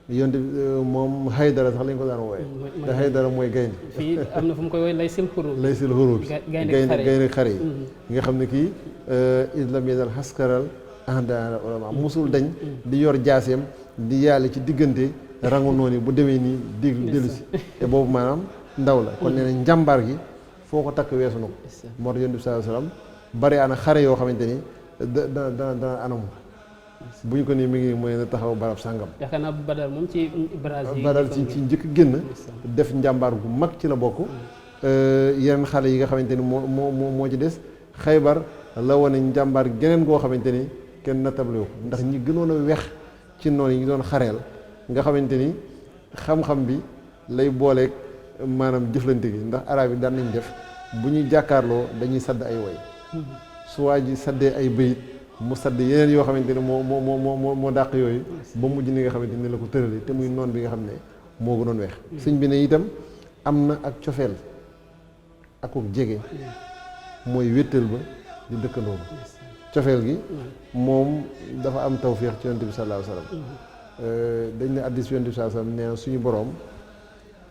yonte moom Haydara sax lañ ko daan wooye te Haydara mooy gaynde fii am na fu mu koy wooye laysil xuróob bi gaynde xare yi nga xam ne kii islam yedal xaskaral ahda ulama musul dañ di yor jaaseem di yàlla ci diggante rangu noonu bu demee nii dellu si te boobu maanaam ndaw la kon nee na njàmbaar gi foo ko takk weesu na ko moo tax yonte bi sallallahu alayhi wasallam bari ana xare yoo xamante ni dana anamu bu ñu ko nii mi ngi mooy na taxaw barab sàngam. yaakaar naa Badar moom ci Badar ci njëkk génn def njàmbaar gu mag ci la bokk yeneen xale yi nga xamante ni moo ci des Xaybar la wane njàmbaar geneen goo xamante ni kenn natable ko ndax ñi gënoon a wex ci noonu yi ñu doon xareel nga xamante ni xam-xam bi lay booleeg maanaam jëflante gi ndax arab yi daan nañ def bu ñuy jàkkaarloo dañuy sadd ay woy su waa ji saddee ay bëyit mu sadd yeneen yoo xamante ne moo dàq yooyu ba mujj ni nga xamante ni la ko tërale te muy noon bi nga xam ne moo gënoon weex sëñ bi ne itam am na ak cofeel ak jege mooy wéttal ba di dëkkandoo ba cofeel gi moom dafa am tawféex ci yonent bi sallallahu alayhi wasallam dañ ne addis yonent bi sallallahu alayhi wasallam nee na suñu boroom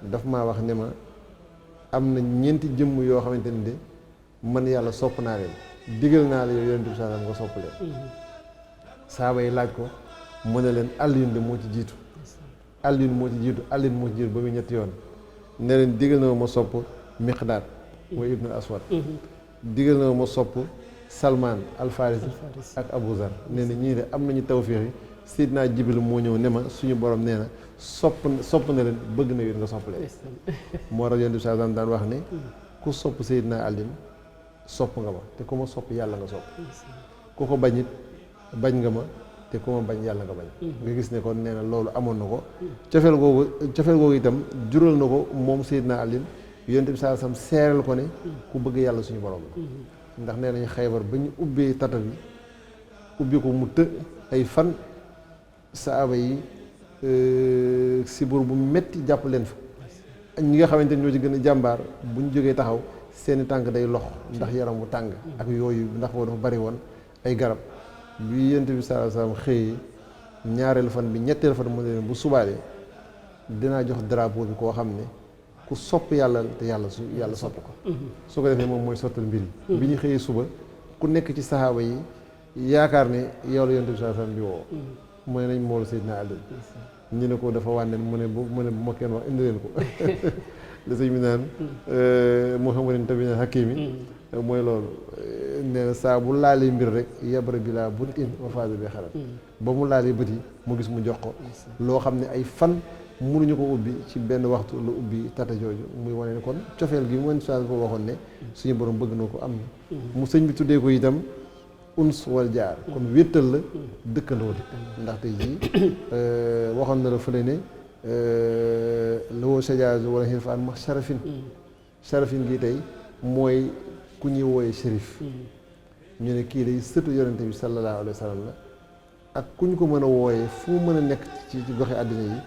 daf maa wax ne ma am na ñeenti jëmm yoo xamante ni de man yàlla sopp naa leen digal naa la yow yonent bi sallallahu alayhi wasallam nga sopp leen saaba yi laaj ko mu ne leen Alioune de moo ci jiitu Alioune moo ci jiitu ba muy ñetti yoon ne leen digal na ma sopp Miqdaad mooy Ibn Aswad digal na ma sopp Salman Al-Farisi ak Abu Zar nee na ñii de am nañu tawféex yi Seydina Jibril moo ñëw ne ma suñu borom nee na sopp na leen bëgg na yéen nga sopp leen moo tax yonent bi sallallahu alayhi wasallam daan wax ne ku sopp Seydina Alioune sopp nga ma te ku ma sopp yàlla nga sopp ku ko bañ it bañ nga ma te ku ma bañ yàlla nga bañ nga gis ne kon nee na loolu amoon na ko cofeel googu itam jural na ko moom Seydina Alioune yonent bi sallallahu alayhi wasallam seeral ko ne ku bëgg yàlla suñu borom la ndax nee nañu Xaybar ba ñu ubbee tata bi ubbi ko mu të ay fan saaba yi sibur bu metti jàpp leen fa ñi nga xamante ni ñoo ci gën a jàmbaar bu ñu jógee taxaw seeni tànk day lox ndax yaram wu tàng ak yooyu ndax boo dafa bari woon ay garab bi yonent bi sallallahu alayhi wasallam xëyee ñaareelu fan bi ñetteelu fan mu ne leen bu subaalee dinaa jox drapeau bi koo xam ne ku sopp yàlla te yàlla sopp ko su ko defee moom mooy sottal mbir yi bi ñu xëyee suba ku nekk ci saxaaba yi yaakaar ne yow la yonent bi sallallahu alayhi wasallam bi woo mu ne nañ moolu Seydina Alioune ñu ne ko dafa wànneen mu ne bu ma kenn wax indi leen ko la sëñ bi naan Muhammadin tabina hakimi mooy loolu nee na saa bu laalee mbir rek yabra bi laa bun in wa phase bi xarat ba mu laalee bët yi mu gis mu jox ko loo xam ne ay fan mënuñu ko ubbi ci benn waxtu la ubbi tata jooju muy wane ne kon cofeel gi mu saa ko waxoon ne suñu borom bëgg na ko am na mu sëñ bi tuddee ko itam uns wal jaar kon wéttal la dëkkandoo di ndax tey jii waxoon na la fële ne lawoo sajaaju wala xirfaan ma sharafin gi tey mooy ku ñuy wooye shérif ñu ne kii day sëtu yonente bi sallallahu alayhi wa sallam la ak ku ñu ko mën a wooyee fu mu mën a nekk ci goxe àddina yi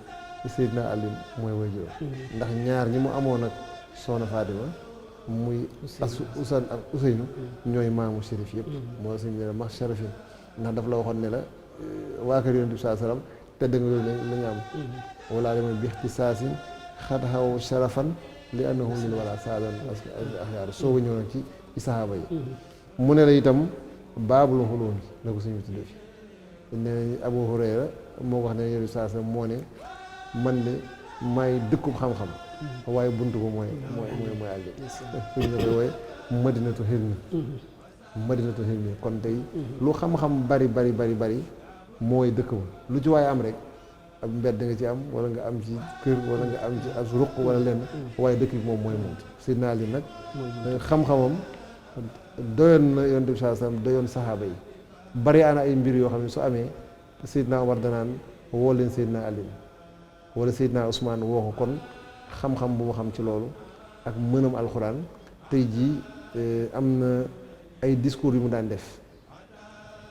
Seydina Alioune mooy waajur ndax ñaar ñi mu amoon ak Soxna Fatima muy Usan ak Useynu ñooy maamu shérif yëpp moo sëñ ne ma sharafin ndax daf la waxoon ne la waa kër yonente bi sallallahu alayhi wa sallam tedd nga yooyu la ñu am wala dama bi ixtisaasin xat xaw sharafan li annahum lil wala saadan axyaar soo ko ñëw nag ci saxaaba yi mu ne la itam baabul xulóom la ko suñu tudde fi ne Abu Hurayra moo ko wax ne yow saa sa moo ne man de may dëkkub xam-xam waaye buntu ko mooy àlli suñu la koy wooye madinatu xilmi kon tey lu xam-xam bari mooy dëkk ba lu ci waaye am rek ab mbedd nga ci am wala nga am ci kër wala nga am ci as ruq wala lenn waaye dëkk bi moom mooy moom Seydina Ali nag xam-xamam doyoon na Yonent bi sallallahu alayhi wasallam doyoon saxaaba yi bari ana ay mbir yoo xam ne su amee Seydina Omar danaan woo leen Seydina Ali wala Seydina Ousmane woo ko kon xam-xam bu mu xam ci loolu ak mënam alxuraan tey jii am na ay discours yu mu daan def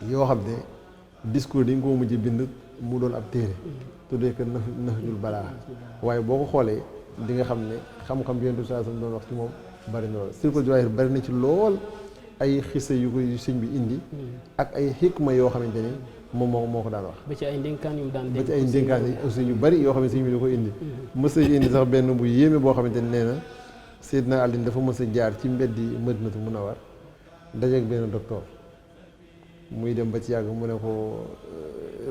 yoo xam ne discours dañ ko mujj bind mu doon ab téere tuddee ko Nahjul Balaaxa waaye boo ko xoolee di nga xam ne xam-xam bi Yonent bi sallallahu alayhi wasallam doon wax ci moom bari na lool Sirkul Jawaahir bari na ci lool ay xisa yu ko sëñ bi indi ak ay xikma yoo xamante ni moom moo ko daan wax ba ci ay ndénkaan yu mu daan ba ci ay ndénkaan yi aussi yu bari yoo xam ne sëñ bi da ko indi mës a indi sax benn bu yéeme boo xamante ni nee na Seydina Ali dafa mës a jaar ci mbeddi Madinatu Munawwar dajeek benn docteur muy dem ba ci yàgg mu ne ko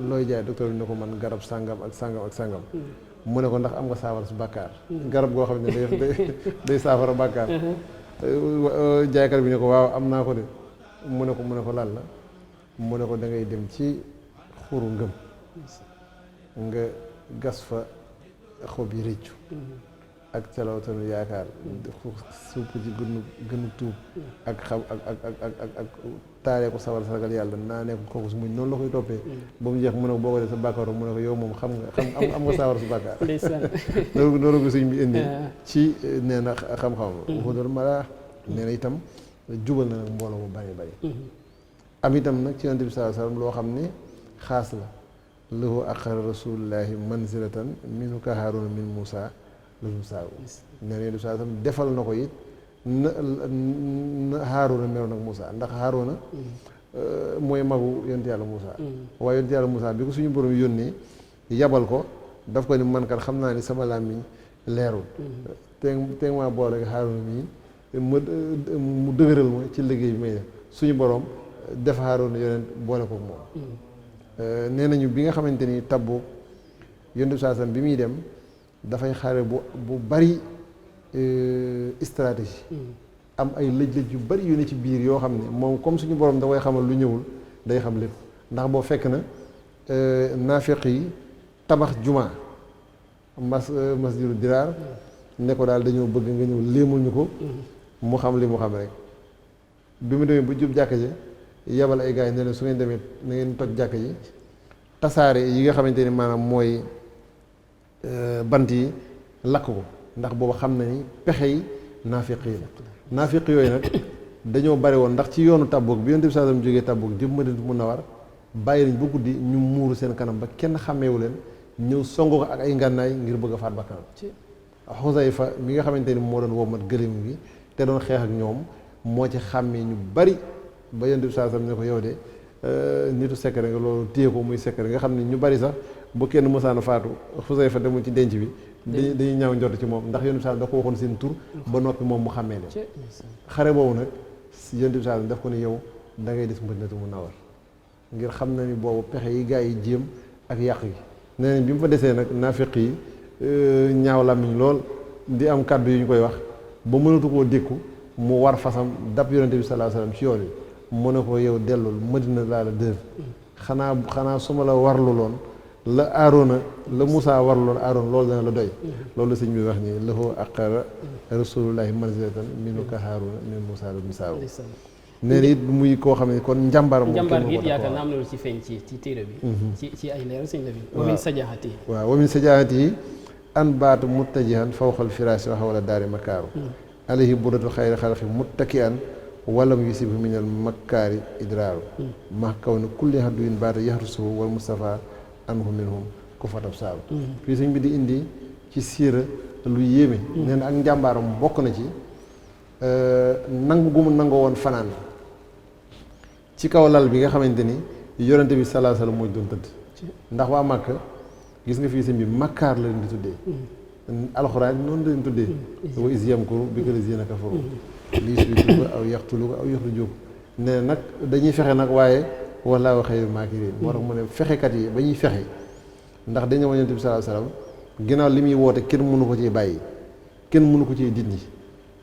looy jaay docteur bi ne ko man garab sàngam ak sàngam ak sàngam mu ne ko ndax am nga saafara su bàkkaar garab goo xam ne day saafara bàkkaar jaaykat bi ne ko waaw am naa ko de mu ne ko lan la mu ne ko da ngay dem ci xuru ngëm nga gas fa xob yi rëccu ak calawtanu yaakaar supp ci gënu tuub ak xam ak taaree ko sawar sagal yàlla naa nekk kooku su muñ noonu la koy toppee ba mu jeex mu ne ko boo ko def sa bàkkaaru mu ne ko yow moom am nga saawar su bàkkaar loolu ko sëñ bi indi ci nee na xam-xam xudal mala nee na itam jubal na nag mbooloo mu bari bari am itam nag ci Yonent bi sallallahu alayhi wasallam loo xam ne xaas la lahu aqara rasulullahi manzilatan minu ka Haaruna min Muusa loolu saabu nee na Yonent bi sallallahu alayhi wasallam defal na ko it na Haaruna meroon ak Muusa ndax Haaruna mooy magu Yonent Yàlla Muusa waaye Yonent Yàlla Muusa bi ko suñu borom yónnee yabal ko daf ko ni man kat xam naa ni sama làmmiñ leerul te maa boole ak Haaruna mii mu dëgëral ma ci liggéey bi may def suñu borom def Haaruna yonent boole ko moom nee nañu bi nga xamante ni tabbu Yonent bi sallallahu alayhi wasallam bi muy dem dafay xare bu bari stratégie am ay lëj-lëj yu bari yu ne ci biir yoo xam ne moom comme suñu borom da koy xamal lu ñëwul day xam lépp ndax boo fekk na naafiq yi tabax juma masjidu diraar ne ko daal dañoo bëgg nga ñëw léemul ñu ko mu xam li mu xam rek bi mu demee bu jub jàkka ji yebal ay gars yi ne leen su ngeen demee na ngeen toj jàkka ji tasaare yi nga xamante ni maanaam mooy bant yi lakk ko ndax boobu xam na ni pexe yi naafiq yi la naafiq yooyu nag dañoo bari woon ndax ci yoonu Tabuk bi Yonent bi sallallahu alayhi wasallam jógee Tabuk jëm Madinatu Munawwara bàyyi nañ ba guddi ñu muuru seen kanam ba kenn xàmmeewu leen ñëw songo ko ak ay ngànnaay ngir bëgg a faat bakkanam Xusayfa mi nga xamante ni moo doon womat gëléem gi te doon xeex ak ñoom moo ci xàmmee ñu bari ba Yonent bi sallallahu alayhi wasallam ne ko yow de nitu secret nga loolu téye ko muy secret nga xam ne ñu bari sax bu kenn mësaan a faatu Xusayfa demul ci denc bi dañuy ñaaw njort ci moom ndax Yonent bi sallallahu alayhi wasallam da ko waxoon seen tur ba noppi moom mu xàmmee leen xare boobu nag Yonent bi sallallahu alayhi wasallam daf ko ne yow da ngay des Madinatu Munawwara ngir xam na ni boobu pexe yi gaa yi jéem ak yàq yi nee nañ bi mu fa desee nag naafiq yi ñaaw làmmiñ lool di am kàddu yu ñu koy wax ba mënatu koo dékku mu war fasam dab Yonent bi sallallahu alayhi wasallam ci yoon wi mu ne ko yow dellul Madina laa la dër xanaa su ma la warlu loon la Aaroona la Muusaa warlu loon Aaroona loolu dana la doy loolu la sëñ bi wax ni lahu aqara rasulullahi manzilatan minu ka Haaruna min Muusaa la misaaw nee na it muy koo xam ne kon njàmbaar moom njàmbaar gi it yaakaar naa am na lu ci feeñ ci téere bi ci ay leeral sëñ la bi wa min sajaahati waaw wa min sajaahati an baatu muttajihan fawqal firaasi wa hawla daari makaaru alayhi buratu xayri xalqi muttaki'an walam yusib minal makkaari idraaru ma kaw ne kulli hadduin baata yaxrusuhu wal Mustafa anhu minhum ku fatab saabu fii sëñ bi di indi ci siira lu yéeme nee na ak njàmbaaram bokk na ci nangu gu mu nangoo woon fanaan ci kaw lal bi nga xamante ni Yonent bi sallallahu alayhi wasallam mooy doon tëdd ndax waa Màkka gis nga fii sëñ bi makkaar la leen di tuddee alxuraan noonu la leen tuddee wa is yamkuru bika llaziina kafaru li yusbituuka aw yaqtuluuka aw yuxrijuuka ne nag dañuy fexe nag waaye wallaahu xayrul maakiriin moo tax mu ne fexekat yi ba ñuy fexe ndax dañu Yonent bi sallallaahu alayhi wa sallam ginnaaw li muy woote kenn mënu ko ciy bàyyi kenn mënu ko ciy dindi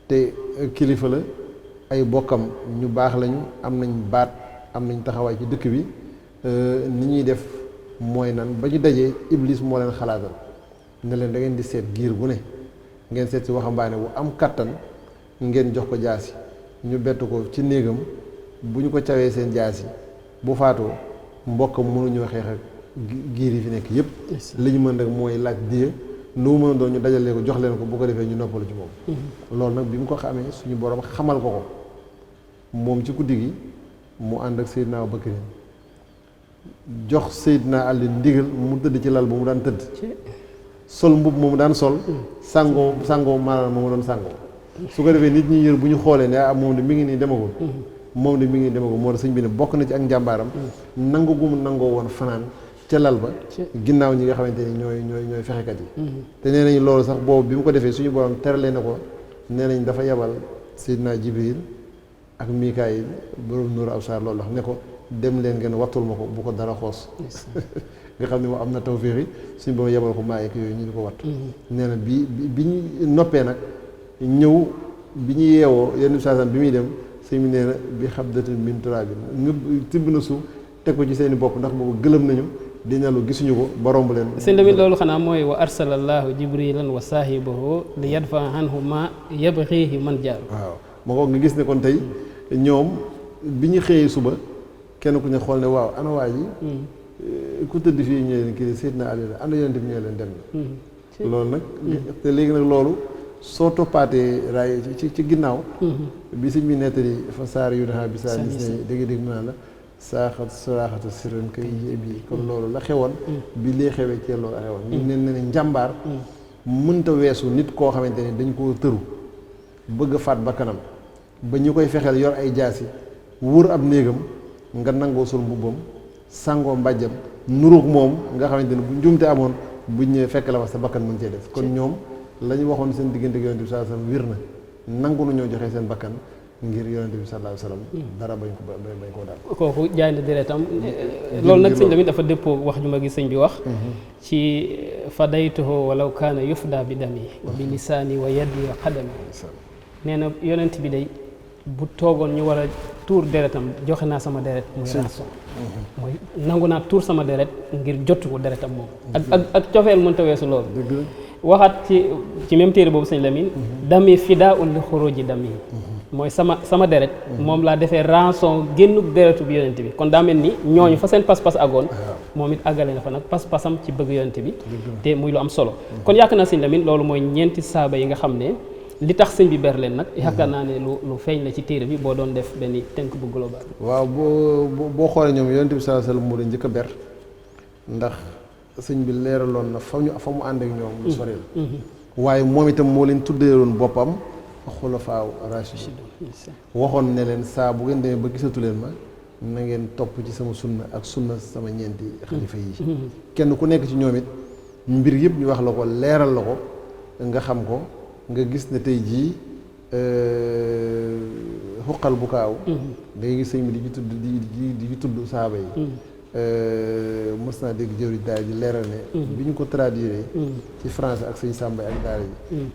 te kilifa la ay bokkam ñu baax lañu am nañ baat am nañ taxawaay ci dëkk bi ni ñuy def mooy nan ba ñu dajee Iblis moo leen xalaatal ne leen da ngeen di seet giir gu ne ngeen seet si waxambaane bu am kattan ngeen jox ko jaasi ñu bett ko ci néegam bu ñu ko cawee seen jaasi bu faatoo mbokkam mënuñoo xeex ak giir yi fi nekk yépp li ñu mën rek mooy laaj diye lu mu mën a doon ñu dajalee ko jox leen ko bu ko defee ñu noppalu ci moom loolu nag bi mu ko xamee suñu borom xamal ko moom ci guddi gi mu ànd ak Seydina Abubakar jox Seydina Ali ndigal mu tëdd ci lal ba mu daan tëdd sol mbubb moomu daan sol sàngoo maanaam moomu doon sàngoo su ko defee nit ñi yër bu ñu xoolee ne moom de mi ngi nii demagul moom de mi ngi nii demagul moo tax sëñ bi ne bokk na ci ak njàmbaaram nangu gu mu nangoo woon fanaan ca lal ba ginnaaw ñi nga xamante ni ñooy fexekat yi te nee nañ loolu sax boobu bi mu ko defee suñu borom terale na ko nee nañ dafa yebal Seydina Jibril ak Mikaayil borom Nuuru Absaar loolu wax ne ko dem leen ngeen wattul ma ko bu ko dara xoos nga xam ne moom am na tawféex yi suñu borom yebal ko maayek yooyu ñu di ko wattu nee na bi ñu noppee nag ñëw bi ñu yeewoo yenn saasam bi muy dem sëñ bi nee na bi xabdatin min turaabin ñëpp tibb na suuf teg ko ci seeni bopp ndax boobu gëlëm nañu di ñalu gisuñu ko ba romb leen sëñ tamit loolu xanaa mooy wa arsalallahu jibrilan wa saahibahu li yadfa anhu ma yabghihi man jaar waaw ma ko nga gis ne kon tey ñoom bi ñu xëyee suba kenn ku ne xool ne waaw ana waa ji ku tëdd fii ñëwee leen kii Seydina Ali la ana yonent bi ñëwee leen dem na loolu nag te léegi nag loolu soo toppaatee raay ci ginnaaw bi sëñ bi nettali fa saar yu naxaa bi saa gis ne dégg-dégg mu naan la saaxat soraaxata siran kay bi kon loolu la xewoon bi lee xewee ci loolu la xewoon ñu ne ne njàmbaar mënta weesu nit koo xamante ni dañ koo tëru bëgg a faat ba kanam ba ñu koy fexeel yor ay jaasi wër ab néegam nga nangoo sol mbubbam sàngoo mbàjjam nuruug moom nga xamante ni bu njuumte amoon buñ ñëwee fekk la fa sa bakkan mën cee def kon ñoom la ñu waxoon seen diggante ak yonent bi sallallahu alayhi wasallam wir na nangu na ñoo joxe seen bakkan ngir yonent bi sallallahu alayhi wasallam dara bañ koo daal kooku jaay na deretam loolu nag sëñ tamit dafa dëppoo wax ju ma gis sëñ bi wax ci fadaytuhu walaw kaana yufda bi dami wa bi lisaani wa yadi wa qadami nee na yonent bi day bu toogoon ñu war a tuur deretam joxe naa sama deret muy rançon mooy nangu naa tuur sama deret ngir jotu ko deretam moom ak cofeel mënta weesu loolu waxaat ci même téere boobu sëñ Lamine dami fidaa'un li xuruji dami mooy sama deret moom laa defee rançon génnug deretu bi yonent bi kon daa mel ni ñooñu fa seen pas-pas agoon moom it àggale na fa nag pas-pasam ci bëgg yonent bi te muy lu am solo kon yaakaar naa sëñ Lamine loolu mooy ñeenti saaba yi nga xam ne li tax sëñ bi ber leen nag yaakaar naa ne lu feeñ la ci téere bi boo doon def benn tënk bu global waaw boo xoolee ñoom yonent bi sallallahu alayhi wasallam moo leen njëkk a ber ndax sëñ bi leeraloon na fa mu ànd ak ñoom lu sori la waaye moom itam moo leen tuddeeloon boppam xulafaa rashidun waxoon ne leen saa bu ngeen demee ba gisatu leen ma na ngeen topp ci sama sunna ak sunna sama ñeenti xalifa yi kenn ku nekk ci ñoom it mbir yëpp ñu wax la ko leeral la ko nga xam ko nga gis ne tey jii xuqal bu kaaw da ngay gis sëñ bi di ci tudd saaba yi mës naa dégg jëwri daara ji leeral ne bi ñu ko traduire ci français ak sëñ Sàmba ak daara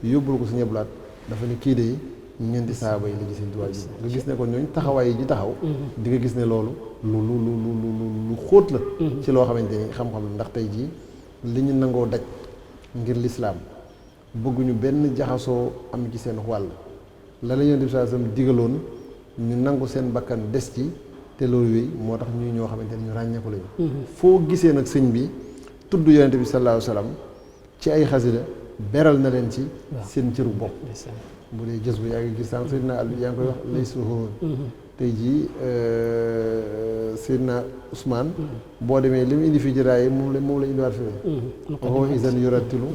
ji yóbbul ko sëñ Ablaat dafa ne kii de ñeenti saaba yi la ci sëñ Tuubaa ji nga gis ne kon ñooñu taxawaay yi ji taxaw di nga gis ne loolu lu xóot la ci loo xamante ni xam-xam la ndax tey jii li ñu nangoo daj ngir lislaam bëgguñu benn jaxasoo am ci seen wàll la la Yonent bi sallallahu alayhi wasallam digaloon ñu nangu seen bakkan des ci te loolu wéy moo tax ñuy ñoo xamante ni ñu ràññeeku lañu foo gisee nag sëñ bi tudd Yonent bi sallallahu alayhi wasallam ci ay xasida beral na leen ci seen cëru bopp bu dee jës bu yaa ngi gis sànq Seydina Ali yaa ngi koy wax lay suhuroon tey jii Seydina Ousmane boo demee li mu indi fi jëraay moom la indiwaat fi waxoo isan yoratilu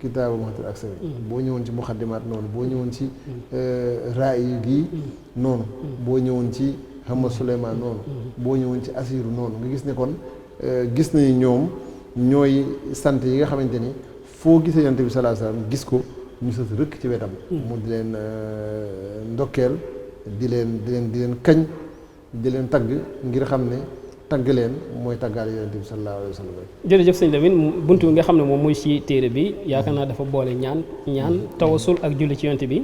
kitaabu maxtar ak sami boo ñëwoon ci muxaddimaat noonu boo ñëwoon ci raay gii noonu boo ñëwoon ci Hamad Souleymane noonu boo ñëwoon ci Asiru noonu nga gis ne kon gis nañu ñoom ñooy sant yi nga xamante ni foo gisee yonent bi sallallahu alayhi wasallam gis ko ñu sës rëkk ci wetam mu di leen ndokkeel di leen kañ di leen tagg ngir xam ne tagg leen mooy taggaale yonent bi sallallahu alayhi wasallam jërëjëf sëñ Lamine buntu bi nga xam ne moom muy ci téere bi yaakaar naa dafa boole ñaan tawasul ak julli ci yonent bi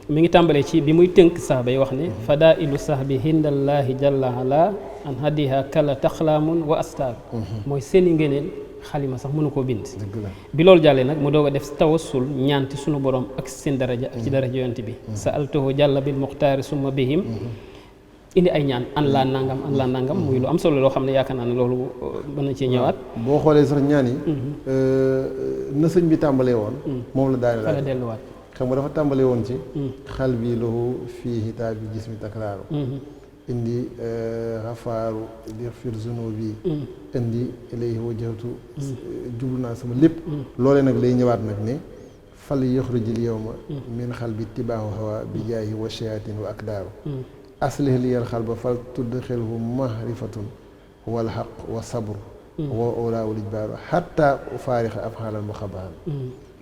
mi ngi tàmbalee ci bi muy tënk sax bay wax ne fadailu sax bi hindallaahi jalla ala an hadiha kala taxlaamun wa astaar mooy seeni ngeneen xalima sax mënu koo bind bi loolu jàllee nag mu doog a def tawassul ñaan ci sunu borom ak seen daraja ak ci daraja yonent bi sa altuhu jàlla bil muxtaari summa bihim indi ay ñaan an laa nangam muy lu am solo loo xam ne yaakaar naa ne loolu mën na cee ñëwaat boo xoolee sax ñaan yi na sëñ bi tàmbalee woon moom la daane fa la delluwaat xam nga dafa tàmbalee woon ci xal bi lahu fii hitaab bi gis mi takraaru indi xafaaru yaxfir zunubi indi ilayhi wajhatu jublu naa sama lépp loolee nag lay ñëwaat nag ne fal yaxrujil yawma min xal bi tibaahu hawa bi jaahi wa shayatin wa akdaaru aslih liyal xal ba fal tudxilhu mahrifatun wal xaq wa sabr wa olaawul ijbaaru xatta faarixa af xaalal muxabahan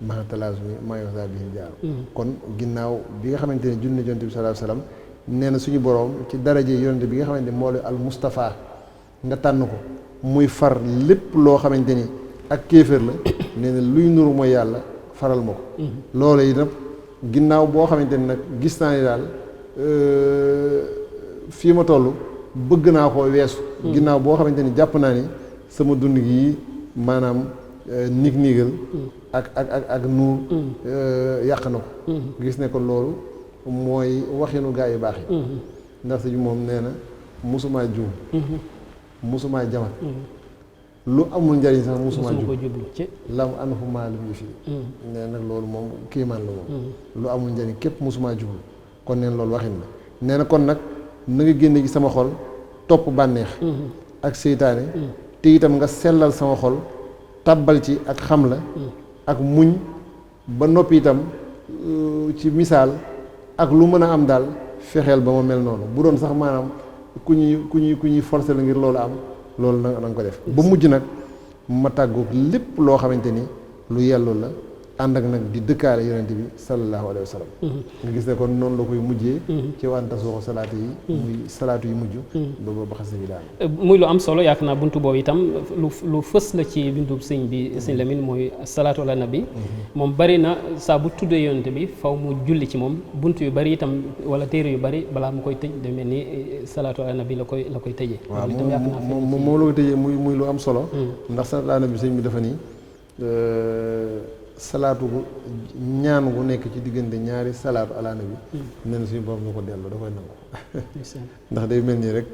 maha talaasumi maa yoxsa bihi jaaru kon ginnaaw bi nga xamante ne junne yonent bi sallallahu alayhi wasallam nee na suñu boroom ci daraje yonent bi nga xamante ne moo la al Mustafa nga tànn ko muy far lépp loo xamante ni ak kéefër la nee na luy nuru mooy yàlla faral ma ko loolu itam ginnaaw boo xamante ni nag gis naa ni daal fii ma toll bëgg naa koo weesu ginnaaw boo xamante ni jàpp naa ni sama dund gi maanaam nig-nigal ak nuur yàq na ko gis ne ko loolu mooy waxinu gaa yu baax yi ndax suñu moom nee na musumaa juum musumaa jamat lu amul njariñ sax musumaa jublu lam anhumaa lu ñu fii nee nag loolu moom kiimaan la moom lu amul njariñ képp musumaa jublu kon neen loolu waxin la nee na kon nag na nga génne gi sama xol topp bànneex ak seytaane te itam nga sellal sama xol tàbbal ci ak xam la ak muñ ba noppi itam ci misaal ak lu mën a am daal fexeel ba ma mel noonu bu doon sax maanaam ku ñuy forcer la ngir loolu am loolu na nga ko def ba mujj nag ma tàggoog lépp loo xamante ni lu yellu la ànd ak nag di dëkkaale yonent bi sallallahu alayhi wa sallam nga gis ne kon noonu la koy mujjee ci wànta sooxo salaatu yi muy salaatu yi mujj ba xas bi daal muy lu am solo yaakaar naa buntu boobu itam lu fës la ci bindu sëñ bi sëñ Lamine mooy salaatu ala nabi moom bari na saa bu tuddee yonent bi faw mu julli ci moom buntu yu bari itam wala téere yu bari balaa mu koy tëj de mel ni salaatu ala nabi la koy tëjee waaw moom la koy tëjee muy lu am solo ndax salaatu ala nabi sëñ bi dafa nii salaatu gu ñaan gu nekk ci diggante ñaari salaatu ala nabi nee na suñu borom ñu ko delloo da koy nangu ndax day mel nii rek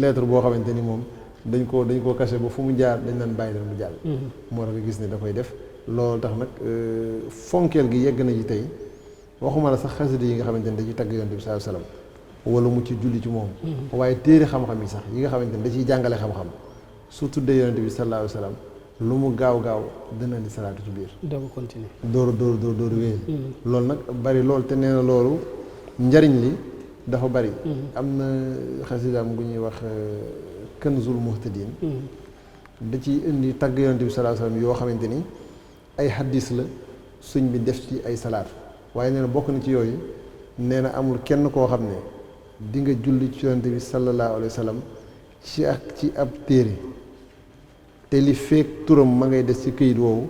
lettre boo xamante ni moom dañ koo caché ba fu mu jaar dañ naan bàyyi leen mu jàll moo tax nga gis ne da koy def loolu tax nag fonkeel gi yegg na ci tey waxuma la sax xasida yi nga xamante ni da ciy tagg yonent bi sallallahu alayhi wasallam wala mu ci julli ci moom waaye téere xam-xam yi sax yi nga xamante ni da ciy jàngale xam-xam su tuddee yonent bi sallallahu alayhi wasallam lu mu gaaw dina di salaatu ci biir. doo ko continuer. dooru wéy. loolu nag bari loolu te nee na loolu njariñ li dafa bari. am na xasidaam gu ñuy wax Kanzul Muhtadin. da ciy indi tagg yonent bi sallallahu alayhi wasallam yoo xamante ni ay xaddis la suñ bi def ci ay salaatu waaye nee na bokk na ci yooyu nee na amul kenn koo xam ne di nga julli ci yonent bi sallallahu alayhi wasallam ci ab téere. te li feek turam ma ngay des ci këyit woowu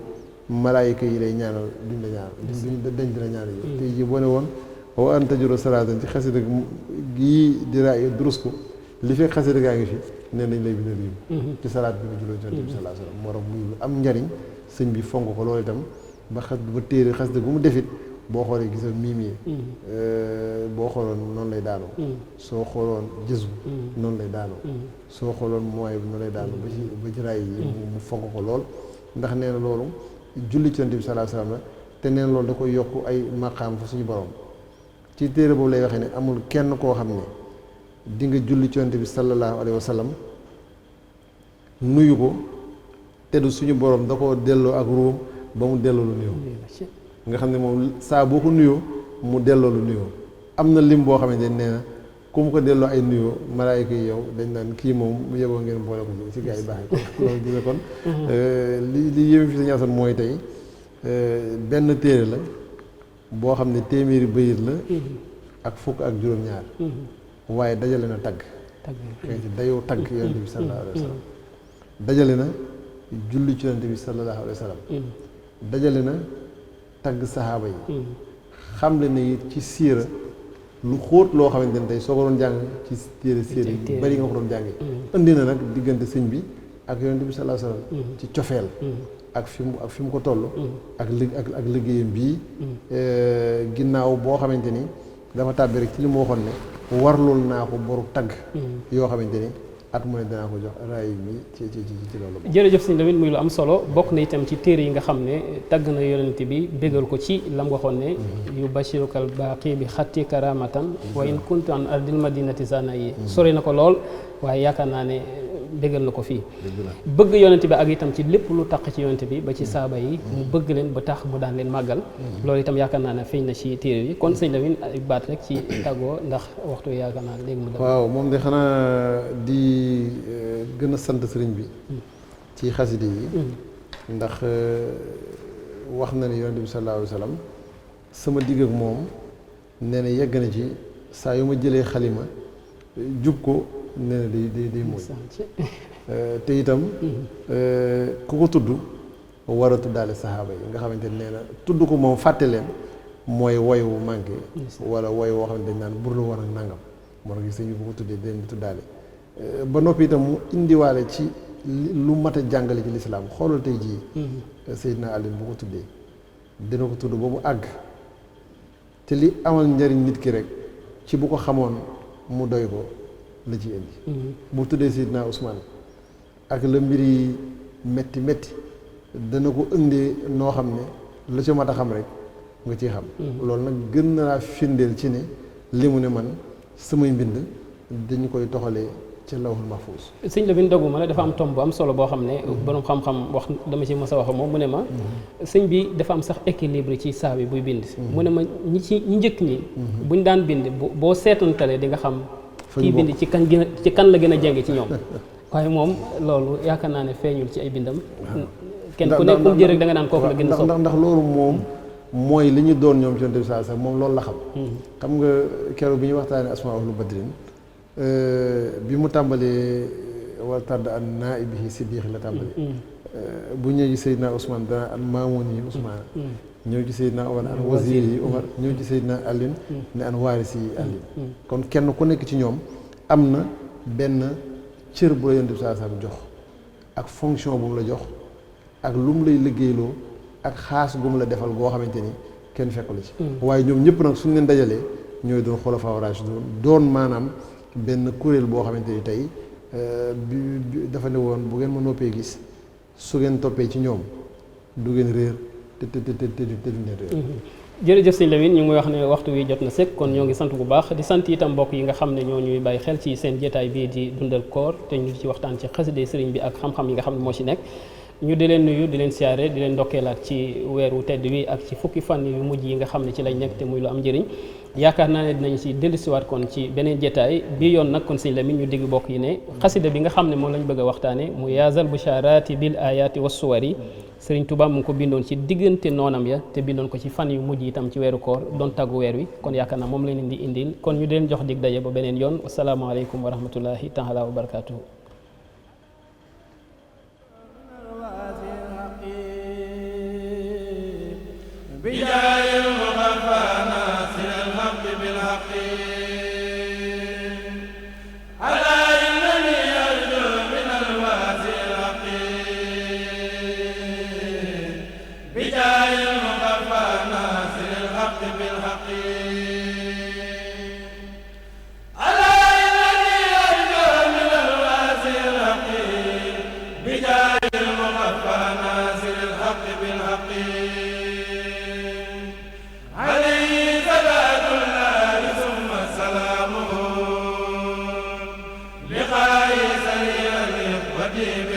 malaayika yi lay ñaanal duñ la ñaanal dañ dina ñaanal yi tey jii boo ne woon wa an tajuro salaatan ci xasida gii dira durus ko li feek xasida gaa ngi fi nee nañ lay bindal yi ci salaat bi nga julloo ci Yonent bi sallallahu alayhi wasallam moo tax muy am njariñ sëñ bi fonk ko loolu itam ba téere xasida bu mu defit boo xoolee gisal miim yi boo xooloon noonu lay daanoo soo xooloon jës bu noonu lay daanoo soo xooloon mooy bi noonu lay daanoo ba ci raay yi mu fonk ko lool ndax nee na loolu julli ci Yonent bi sallallahu alayhi wasallam la te nee na loolu da koy yokk ay maqaam fa suñu borom ci téere boobu lay waxee ne amul kenn koo xam ne di nga julli ci Yonent bi sallallahu alayhi wasallam nuyu ko te du suñu borom da koo delloo ak ruum ba mu delloo lu nuyoo nga xam ne moom saa boo ko nuyoo mu delloo lu nuyoo am na lim boo xamante ne nee na ku mu ko delloo ay nuyoo malaayika yi yow dañ naan kii moom mu yeboo ngeen boole ko ci gaa yi baax yi loolu gis kon li yéeme fi Sëñ Asan mooy tey benn téere la boo xam ne téeméeri bayit la ak fukk ak juróom-ñaar waaye dajale na tagg xëy dayoo tagg yonent bi sallallahu alayhi wa sallam dajale na julli ci yonent bi sallallahu alayhi wa sallam dajale na tagg saxaaba yi xam le ne it ci siira lu xóot loo xamante ne tey soo ko doon jàng ci téere siira yi bari nga ko doon jàngee indi na nag diggante sëñ bi ak yonent bi sallallahu alayhi wa sallam ci cofeel ak fi mu ko toll ak liggéeyam bii ginnaaw boo xamante ni dafa tàbbi rek ci li mu waxoon ne warlul naa ko boru tagg yoo xamante ni at mu ne danaa ko jox raay bi ci loolu. jërëjëf sëñ Lamine muy lu am solo bokk na itam ci téere yi nga xam ne tagg na yonent bi bégal ko ci lam waxoon ne yu bashirukal baaqi bi xatti karamatan wa in kuntu an ardil madinati zana yi sori na ko lool waaye yaakaar naa ne bégal na ko fii bëgg yonent bi ak itam ci lépp lu taq ci yonent bi ba ci saaba yi mu bëgg leen ba tax mu daan leen màggal loolu itam yaakaar naa ne feeñ na ci téere yi kon sëñ Lamine ay baat rek ci tàggoo ndax waxtu yaakaar naa léegi mu dem. waaw moom de xanaa di gën a sant sëriñ bi ci xaside yi ndax wax na ne yonent bi sallallahu alayhi wa sallam sama digg ak moom nee na yegg na ci saa yu ma jëlee xalima jub ko nee na day mooy te itam ku ko tudd war a tuddaale saxaaba yi nga xamante ne nee na tudd ko moom fàtte leen mooy woy wu manqué wala woy woo xamante dañ naan burlu war ak nangam moo tax gis nañu bu ko tuddee di leen di tuddaale ba noppi itam mu indiwaale ci lu mat a jàngale ci lislaam xoolal tey jii Seydina Ali bu ko tuddee dina ko tudd ba mu àgg te li amal njariñ nit ki rek ci bu ko xamoon mu doy ko la ci indi bu tuddee Seydina Ousmane ak la mbir yi metti metti dana ko indee noo xam ne lu ci mat a xam rek nga ciy xam loolu nag gën na laa firndeel ci ne li mu ne man samay mbind dañu koy toxalee ci lawhul mahfuus. sëñ Lamine dogguma la dafa am tomb bu am solo boo xam ne borom xam-xam wax dama ci mës a wax moom mu ne ma sëñ bi dafa am sax équilibre ci saa bi buy bind mu ne ma ñi njëkk ñi buñ daan bind boo seetantalee di nga xam kii bind ci kan la gën a jenge ci ñoom waaye moom loolu yaakaar naa ne feeñul ci ay bindam kenn ku nekk jël rek da nga naan kooku la gën a sopp ndax loolu moom mooy li ñu doon ñoom ci yonent bi saa sax moom loolu la xam xam nga keroog bi ñu waxtaanee asmaa ahlu badrin bi mu tàmbalee wala tàdd an naaibihi siddiq la tàmbalee bu ñëw ci Seydina Ousmane dana an maamoon yi Ousmane ñëw ci Seydina Omar an wazir yi Omar ñëw ci Seydina Alioune ne an waaris yi Alioune kon kenn ku nekk ci ñoom am na benn cër bu la yonent bi saa sax jox ak fonction bu mu la jox ak lu mu lay liggéeyloo ak xaas gu mu la defal goo xamante ni kenn fekku la ci waaye ñoom ñëpp nag suñu leen dajalee ñooy doon xulafaa raashidun doon maanaam benn kuréel boo xamante ni tey dafa ne woon bu ngeen ma noppee gis su ngeen toppee ci ñoom du ngeen réer te du ngeen réer jërëjëf sëñ Lamine ñu ngi wax ne waxtu wi jot na sëkk kon ñoo ngi sant bu baax di sant itam mbokk yi nga xam ne ñoo ñuy bàyyi xel ci seen jotaay bii di dundal koor te ñu ci waxtaan ci xaside sëriñ bi ak xam-xam yi nga xam ne moo ci nekk ñu di leen nuyu di leen siyaare di leen ndokkeelaat ci weeru tedd wi ak ci fukki fan yu mujj yi nga xam ne ci lañ nekk te muy lu am njëriñ yaakaar naa ne dinañ ci dellusiwaat kon ci beneen jotaay bii yoon nag kon sëñ Lamine ñu digg bokk yi ne xasida bi nga xam ne moom lañ bëgg a waxtaane mu yaazal busharati bil ayati was suwari Sëriñ Tuubaa mu ngi ko bindoon ci diggante noonam ya te bindoon ko ci fan yu mujj itam ci weeru koor doon tàggu weer wi kon yaakaar naa moom lañ leen di indil kon ñu di leen jox dig daje ba beneen yoon asalaamaaleykum wa rahmatullahi taala wa barakatuhu Adi